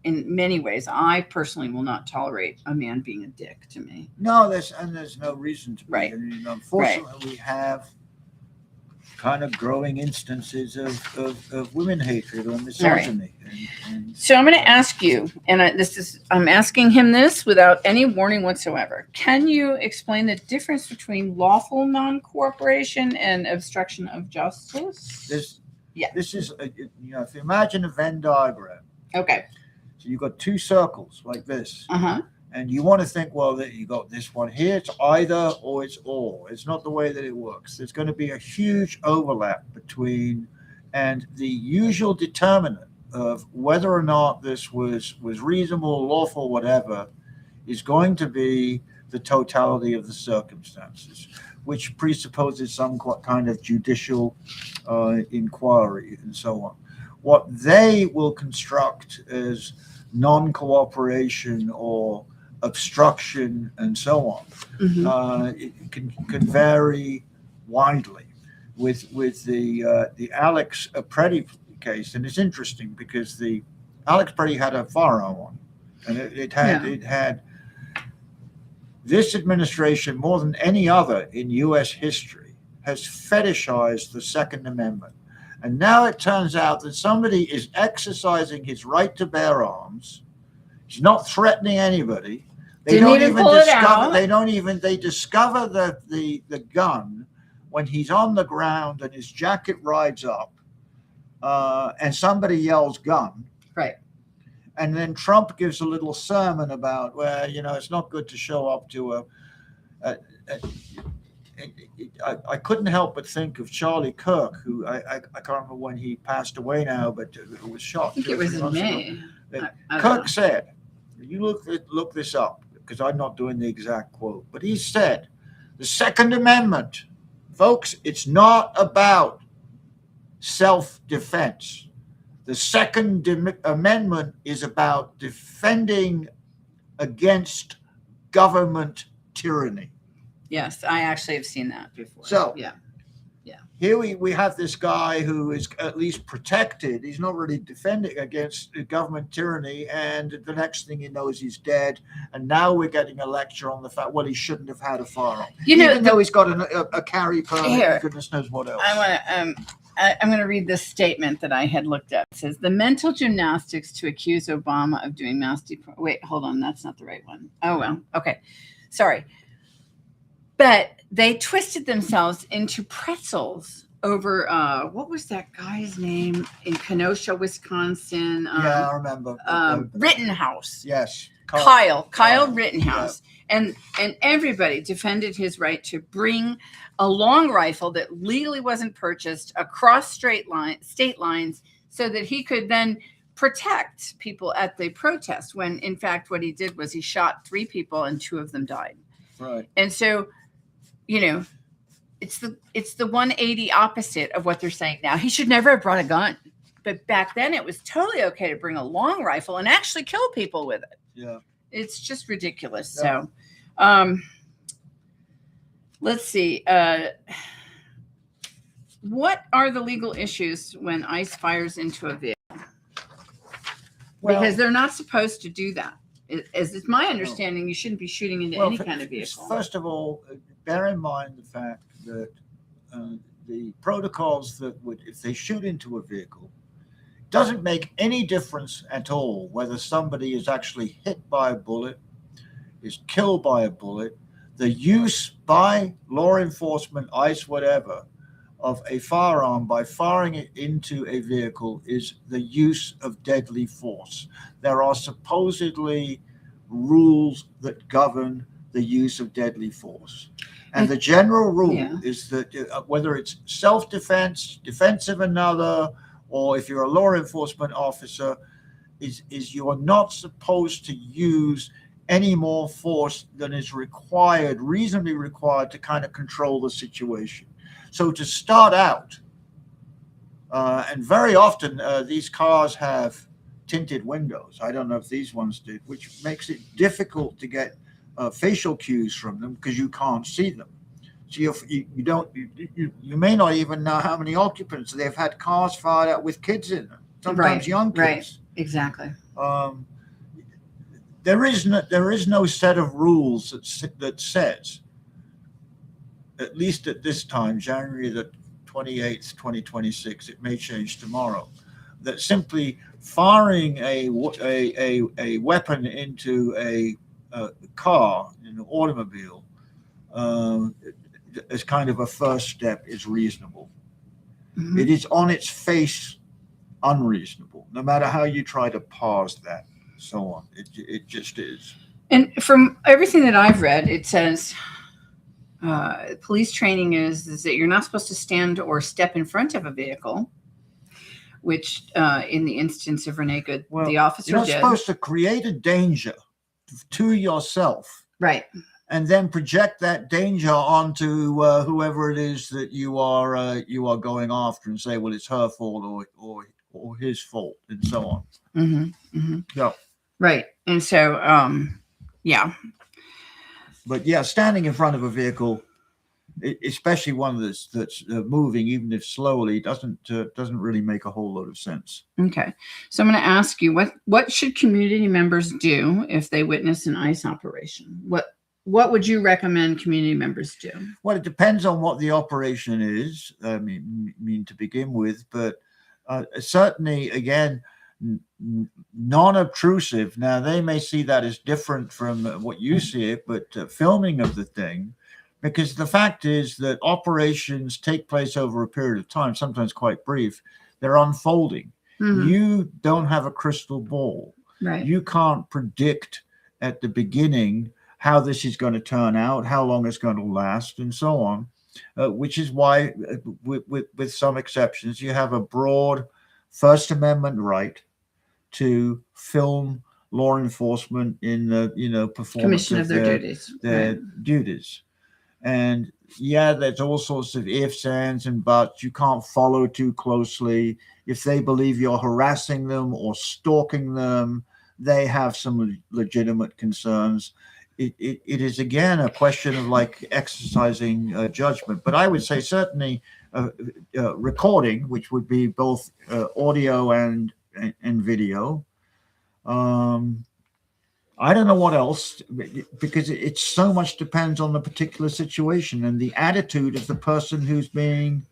Speaker 1: in many ways, I personally will not tolerate a man being a dick to me.
Speaker 2: No, there's no reason to be.
Speaker 1: Right.
Speaker 2: I mean, unfortunately, we have kind of growing instances of women hatred or misogyny. And
Speaker 1: So I'm going to ask you, and I'm asking him this without any warning whatsoever. Can you explain the difference between lawful non-cooperation and obstruction of justice?
Speaker 2: This is, if you imagine a Venn diagram.
Speaker 1: Okay.
Speaker 2: So you've got two circles like this.
Speaker 1: Uh-huh.
Speaker 2: And you want to think, well, that you got this one here, it's either or it's or. It's not the way that it works. There's going to be a huge overlap between, and the usual determinant of whether or not this was reasonable, lawful, whatever, is going to be the totality of the circumstances, which presupposes some kind of judicial inquiry and so on. What they will construct as non-cooperation or obstruction and so on, it can vary widely. With the Alex Preddy case, and it's interesting because the Alex Preddy had a firearm on, and it had this administration, more than any other in U.S. history, has fetishized the Second Amendment. And now it turns out that somebody is exercising his right to bear arms. He's not threatening anybody. They discover the gun when he's on the ground and his jacket rides up, and somebody yells gun.
Speaker 1: Right.
Speaker 2: And then Trump gives a little sermon about, well, it's not good to show up to I couldn't help but think of Charlie Kirk, who I can't remember when he passed away now, but it was shot.
Speaker 1: I think it was in May.
Speaker 2: Kirk said, you look this up, because I'm not doing the exact quote, but he said, the Second Amendment, folks, it's not about self-defense. The Second Amendment is about defending against government tyranny.
Speaker 1: Yes, I actually have seen that before.
Speaker 2: So
Speaker 1: yeah.
Speaker 2: Here we have this guy who is at least protected. He's not really defending against government tyranny, and the next thing he knows, he's dead. And now we're getting a lecture on the fact, well, he shouldn't have had a firearm, even though he's got a carry permit. Here, goodness knows what else.
Speaker 1: I'm going to read this statement that I had looked at. It says, the mental gymnastics to accuse Obama of doing mass wait, hold on, that's not the right one. Oh well, okay, sorry. But they twisted themselves into pretzels over, what was that guy's name in Kenosha, Wisconsin?
Speaker 2: Yeah, I remember.
Speaker 1: Rittenhouse.
Speaker 2: Yes.
Speaker 1: Kyle Rittenhouse. Yeah. And everybody defended his right to bring a long rifle that legally wasn't purchased across state lines so that he could then protect people at the protest, when in fact what he did was he shot 3 people and 2 of them died.
Speaker 2: Right.
Speaker 1: And so, it's the 180 opposite of what they're saying now. He should never have brought a gun. But back then it was totally okay to bring a long rifle and actually kill people with it.
Speaker 2: Yeah.
Speaker 1: It's just ridiculous.
Speaker 2: Yeah.
Speaker 1: So let's see. What are the legal issues when ICE fires into a vehicle? Because they're not supposed to do that. As it's my understanding, you shouldn't be shooting into any kind of vehicle.
Speaker 2: First of all, bear in mind the fact that the protocols that would, if they shoot into a vehicle, doesn't make any difference at all whether somebody is actually hit by a bullet, is killed by a bullet. The use by law enforcement, ICE, whatever, of a firearm by firing it into a vehicle is the use of deadly force. There are supposedly rules that govern the use of deadly force. And the general rule is that whether it's self-defense, defense of another, or if you're a law enforcement officer, is you are not supposed to use any more force than is required, reasonably required, to kind of control the situation. So to start out And very often these cars have tinted windows. I don't know if these ones did, which makes it difficult to get facial cues from them because you can't see them. So you may not even know how many occupants. They've had cars fired out with kids in them, sometimes young kids.
Speaker 1: Right, exactly.
Speaker 2: There is no set of rules that says, at least at this time, January the 28th, 2026, it may change tomorrow, that simply firing a weapon into a car, an automobile, as kind of a first step is reasonable.
Speaker 1: Mm-hmm.
Speaker 2: It is on its face unreasonable, no matter how you try to parse that, so on. It just is.
Speaker 1: And from everything that I've read, it says police training is that you're not supposed to stand or step in front of a vehicle, which in the instance of Renee Good, the officer
Speaker 2: you're not
Speaker 1: did.
Speaker 2: supposed to create a danger to yourself.
Speaker 1: Right.
Speaker 2: And then project that danger onto whoever it is that you are going after, and say, well, it's her fault or his fault, and so on.
Speaker 1: Mm-hmm. Mm-hmm.
Speaker 2: Yeah.
Speaker 1: Right. And so, yeah.
Speaker 2: But yeah, standing in front of a vehicle, especially one that's moving, even if slowly, doesn't really make a whole lot of sense.
Speaker 1: Okay. So I'm going to ask you, what should community members do if they witness an ICE operation? What would you recommend community members do?
Speaker 2: Well, it depends on what the operation is. I mean to begin with, but certainly, again, non-obtrusive. Now, they may see that as different from what you see it, but filming of the thing, because the fact is that operations take place over a period of time, sometimes quite brief. They're unfolding. Mm-hmm. You don't have a crystal ball.
Speaker 1: Right.
Speaker 2: You can't predict at the beginning how this is going to turn out, how long it's going to last, and so on, which is why, with some exceptions, you have a broad First Amendment right to film law enforcement in the performance
Speaker 1: of their
Speaker 2: duties. And yeah, there's all sorts of ifs, ands, and buts. You can't follow too closely. If they believe you're harassing them or stalking them, they have some legitimate concerns. It is, again, a question of like exercising judgment. But I would say certainly recording, which would be both audio and video. I don't know what else, because it so much depends on the particular situation and the attitude of the person who's being,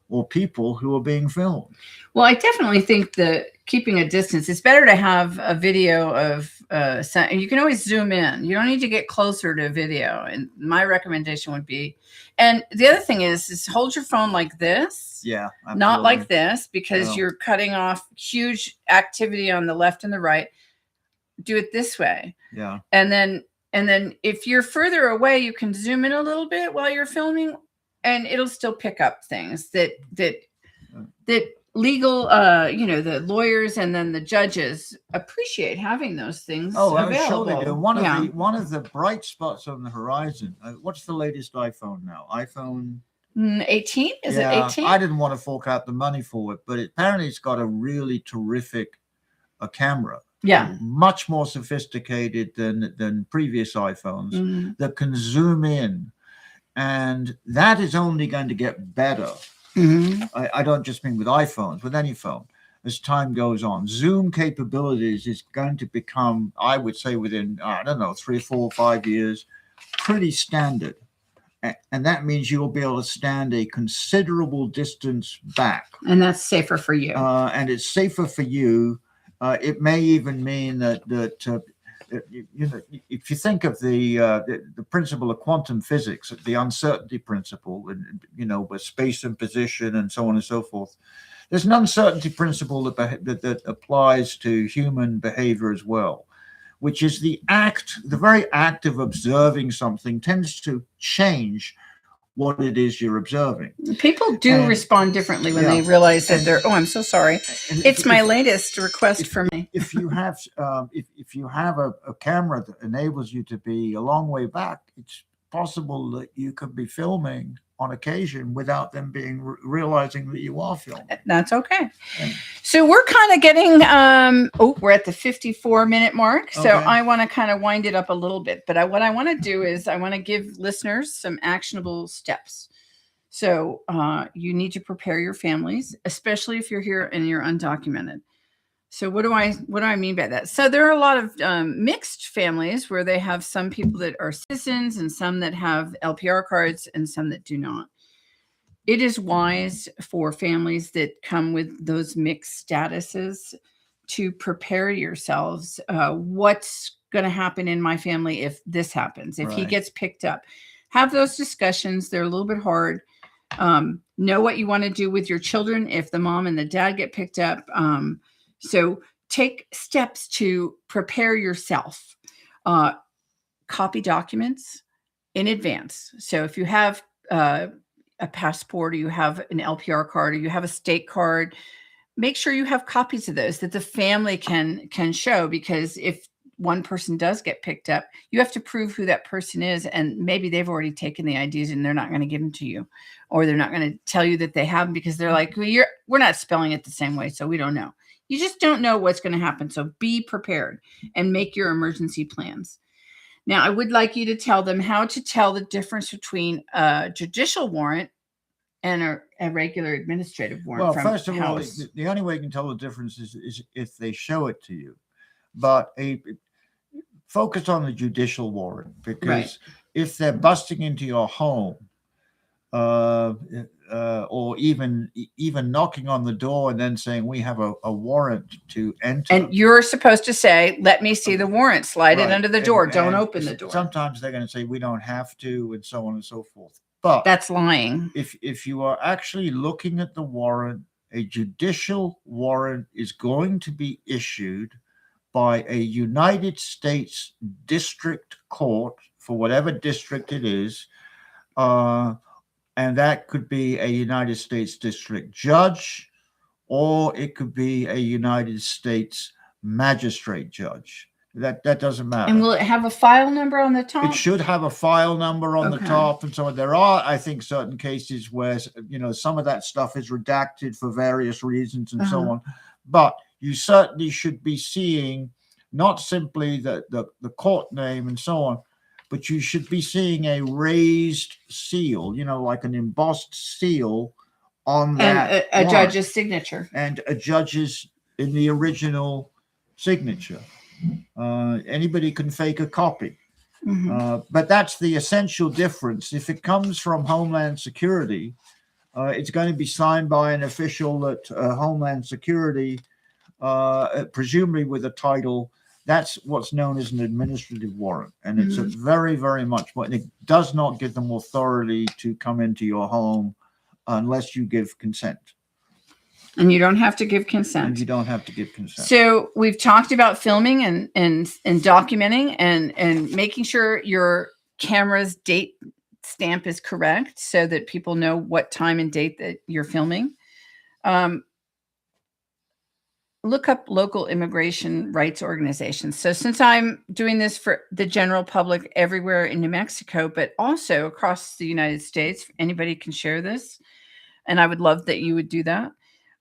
Speaker 2: or people who are being filmed.
Speaker 1: Well, I definitely think that keeping a distance, it's better to have a video of, you can always zoom in. You don't need to get closer to a video. And my recommendation would be, and the other thing is hold your phone like this.
Speaker 2: Yeah. Absolutely.
Speaker 1: Not like this, because you're cutting off huge activity on the left and the right. Do it this way.
Speaker 2: Yeah.
Speaker 1: And then if you're further away, you can zoom in a little bit while you're filming, and it'll still pick up things that legal, the lawyers and then the judges appreciate having those things available.
Speaker 2: I'm sure they do. One of the bright spots on the horizon. What's the latest iPhone now? iPhone
Speaker 1: 18? Is it 18?
Speaker 2: I didn't want to fork out the money for it, but apparently it's got a really terrific camera.
Speaker 1: Yeah,
Speaker 2: much more sophisticated than previous iPhones, mm-hmm. that can zoom in, and that is only going to get better.
Speaker 1: Mm-hmm.
Speaker 2: I don't just mean with iPhones, with any phone. As time goes on, zoom capabilities is going to become, I would say, within 3, 4, 5 years, pretty standard, and that means you'll be able to stand a considerable distance back,
Speaker 1: and that's safer for you.
Speaker 2: And it's safer for you. It may even mean that if you think of the principle of quantum physics, the uncertainty principle, and with space and position and so on and so forth, there's an uncertainty principle that applies to human behavior as well, which is the very act of observing something tends to change what it is you're observing.
Speaker 1: People do respond differently when they realize that they're, I'm so sorry. It's my latest request for me.
Speaker 2: If you have a camera that enables you to be a long way back, it's possible that you could be filming on occasion without them realizing that you are filming.
Speaker 1: That's okay.
Speaker 2: And,
Speaker 1: So we're kind of getting, we're at the 54-minute mark. So
Speaker 2: Okay.
Speaker 1: I want to kind of wind it up a little bit. But what I want to do is I want to give listeners some actionable steps. So you need to prepare your families, especially if you're here and you're undocumented. So what do I mean by that? So there are a lot of mixed families where they have some people that are citizens and some that have LPR cards and some that do not. It is wise for families that come with those mixed statuses to prepare yourselves. What's going to happen in my family if this happens, if he
Speaker 2: Right.
Speaker 1: gets picked up? Have those discussions. They're a little bit hard. Know what you want to do with your children if the mom and the dad get picked up. So take steps to prepare yourself. Copy documents in advance. So if you have a passport, or you have an LPR card, or you have a state card, make sure you have copies of those that the family can show, because if one person does get picked up, you have to prove who that person is, and maybe they've already taken the IDs and they're not going to give them to you, or they're not going to tell you that they have them because they're like, well, we're not spelling it the same way, so we don't know. You just don't know what's going to happen. So be prepared and make your emergency plans. Now, I would like you to tell them how to tell the difference between a judicial warrant and a regular administrative warrant.
Speaker 2: Well,
Speaker 1: from
Speaker 2: first of all,
Speaker 1: House.
Speaker 2: the only way you can tell the difference is if they show it to you. But focus on the judicial warrant, because
Speaker 1: Right.
Speaker 2: if they're busting into your home, or even knocking on the door and then saying we have a warrant to enter,
Speaker 1: And you're supposed to say, let me see the warrant, slide it
Speaker 2: Right.
Speaker 1: under the door.
Speaker 2: And
Speaker 1: Don't open the door.
Speaker 2: Sometimes they're going to say we don't have to, and so on and so forth. But
Speaker 1: That's lying.
Speaker 2: if you are actually looking at the warrant, a judicial warrant is going to be issued by a United States district court for whatever district it is. And that could be a United States district judge, or it could be a United States magistrate judge. That doesn't matter.
Speaker 1: And will it have a file number on the top?
Speaker 2: It should have a file number on the
Speaker 1: Okay.
Speaker 2: top, and so on. There are, I think, certain cases where some of that stuff is redacted for various reasons and so on. But you certainly should be seeing not simply the court name and so on, but you should be seeing a raised seal, like an embossed seal on that.
Speaker 1: And a
Speaker 2: warrant,
Speaker 1: judge's signature.
Speaker 2: and a judge's in the original signature. Anybody can fake a copy. But that's the essential difference. If it comes from Homeland Security, it's going to be signed by an official at Homeland Security, presumably with a title. That's what's known as an administrative warrant. And it's a very, very much, but it does not give them authority to come into your home unless you give consent.
Speaker 1: And you don't have to give consent.
Speaker 2: And you don't have to give consent.
Speaker 1: So we've talked about filming and documenting and making sure your camera's date stamp is correct so that people know what time and date that you're filming. Look up local immigration rights organizations. So since I'm doing this for the general public everywhere in New Mexico, but also across the United States, anybody can share this. And I would love that you would do that.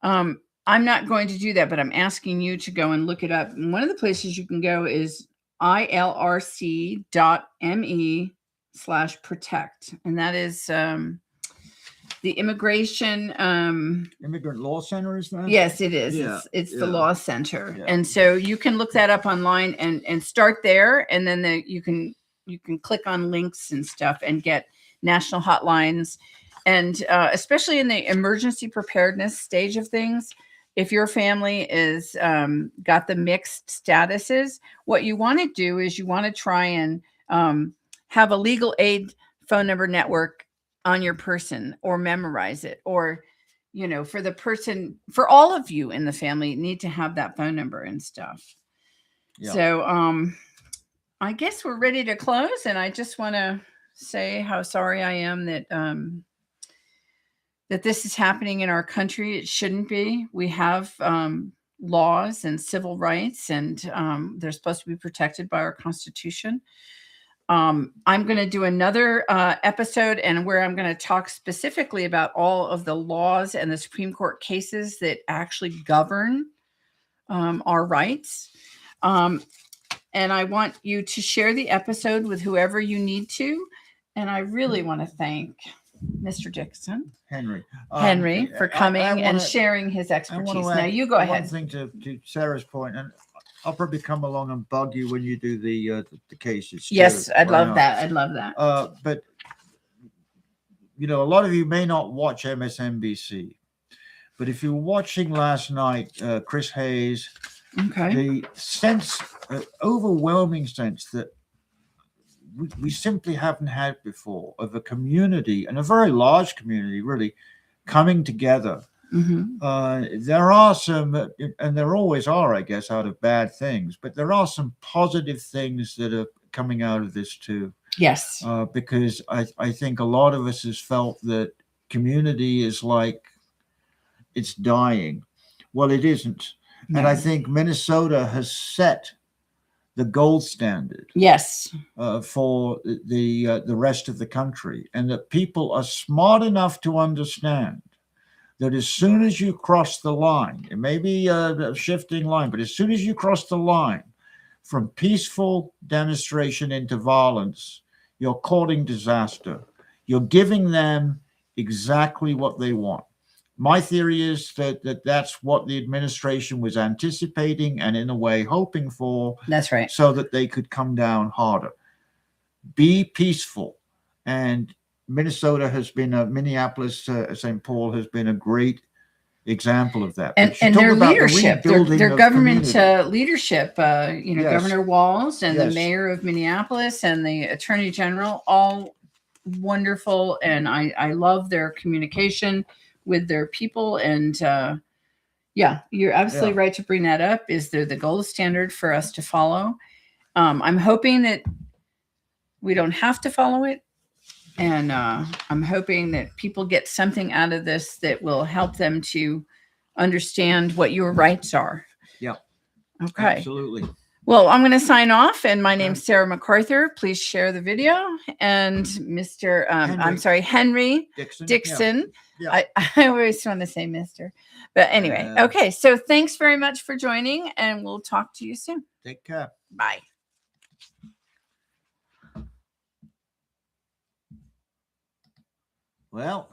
Speaker 1: I'm not going to do that, but I'm asking you to go and look it up. And one of the places you can go is ilrc.me/protect. And that is the immigration.
Speaker 2: Immigrant Law Center, is that?
Speaker 1: Yes, it is.
Speaker 2: Yeah,
Speaker 1: It's the law center.
Speaker 2: Yeah.
Speaker 1: And so you can look that up online and start there. And then you can click on links and stuff and get national hotlines. And especially in the emergency preparedness stage of things, if your family is got the mixed statuses, what you want to do is you want to try and have a legal aid phone number network on your person, or memorize it, or for the person, for all of you in the family need to have that phone number and stuff. Yeah. So I guess we're ready to close, and I just want to say how sorry I am that that this is happening in our country. It shouldn't be. We have laws and civil rights, and they're supposed to be protected by our Constitution. I'm going to do another episode and where I'm going to talk specifically about all of the laws and the Supreme Court cases that actually govern our rights. And I want you to share the episode with whoever you need to. And I really want to thank Mr. Dixon,
Speaker 2: Henry,
Speaker 1: for coming
Speaker 2: I
Speaker 1: and
Speaker 2: wanna-
Speaker 1: sharing his
Speaker 2: I
Speaker 1: expertise.
Speaker 2: want to
Speaker 1: Now
Speaker 2: add
Speaker 1: you go
Speaker 2: one
Speaker 1: ahead.
Speaker 2: thing to Sarah's point, and I'll probably come along and bug you when you do the cases. too.
Speaker 1: Yes, I'd
Speaker 2: Why
Speaker 1: love
Speaker 2: not?
Speaker 1: that. I'd love that.
Speaker 2: But you know, a lot of you may not watch MSNBC, but if you were watching last night, Chris Hayes,
Speaker 1: Okay.
Speaker 2: the sense, overwhelming sense that we simply haven't had before of a community, and a very large community, really coming together. There are some, and there always are, I guess, out of bad things, but there are some positive things that are coming out of this too.
Speaker 1: Yes.
Speaker 2: Because I think a lot of us has felt that community is like it's dying. Well, it isn't.
Speaker 1: No.
Speaker 2: And I think Minnesota has set the gold standard.
Speaker 1: Yes.
Speaker 2: For the rest of the country, and that people are smart enough to understand that as soon as you cross the line, it may be a shifting line, but as soon as you cross the line from peaceful demonstration into violence, you're courting disaster. You're giving them exactly what they want. My theory is that that's what the administration was anticipating and in a way hoping for.
Speaker 1: That's right.
Speaker 2: So that they could come down harder. Be peaceful. And Minnesota has been Minneapolis, St. Paul has been a great example of that.
Speaker 1: And their leadership, their government leadership,
Speaker 2: Yes.
Speaker 1: Governor Walz and the
Speaker 2: Yes.
Speaker 1: mayor of Minneapolis and the attorney general, all wonderful. And I love their communication with their people. And yeah, you're absolutely right to bring that up. Is there the gold standard for us to follow? I'm hoping that we don't have to follow it. And I'm hoping that people get something out of this that will help them to understand what your rights are.
Speaker 2: Yeah.
Speaker 1: Okay.
Speaker 2: Absolutely.
Speaker 1: Well, I'm going to sign off. And my name's Sarah MacArthur. Please share the video. And Mr. Henry Dickson.
Speaker 2: Yeah.
Speaker 1: I always want to say Mr. But anyway, okay. So thanks very much for joining, and we'll talk to you soon.
Speaker 2: Take care.
Speaker 1: Bye.
Speaker 2: Well,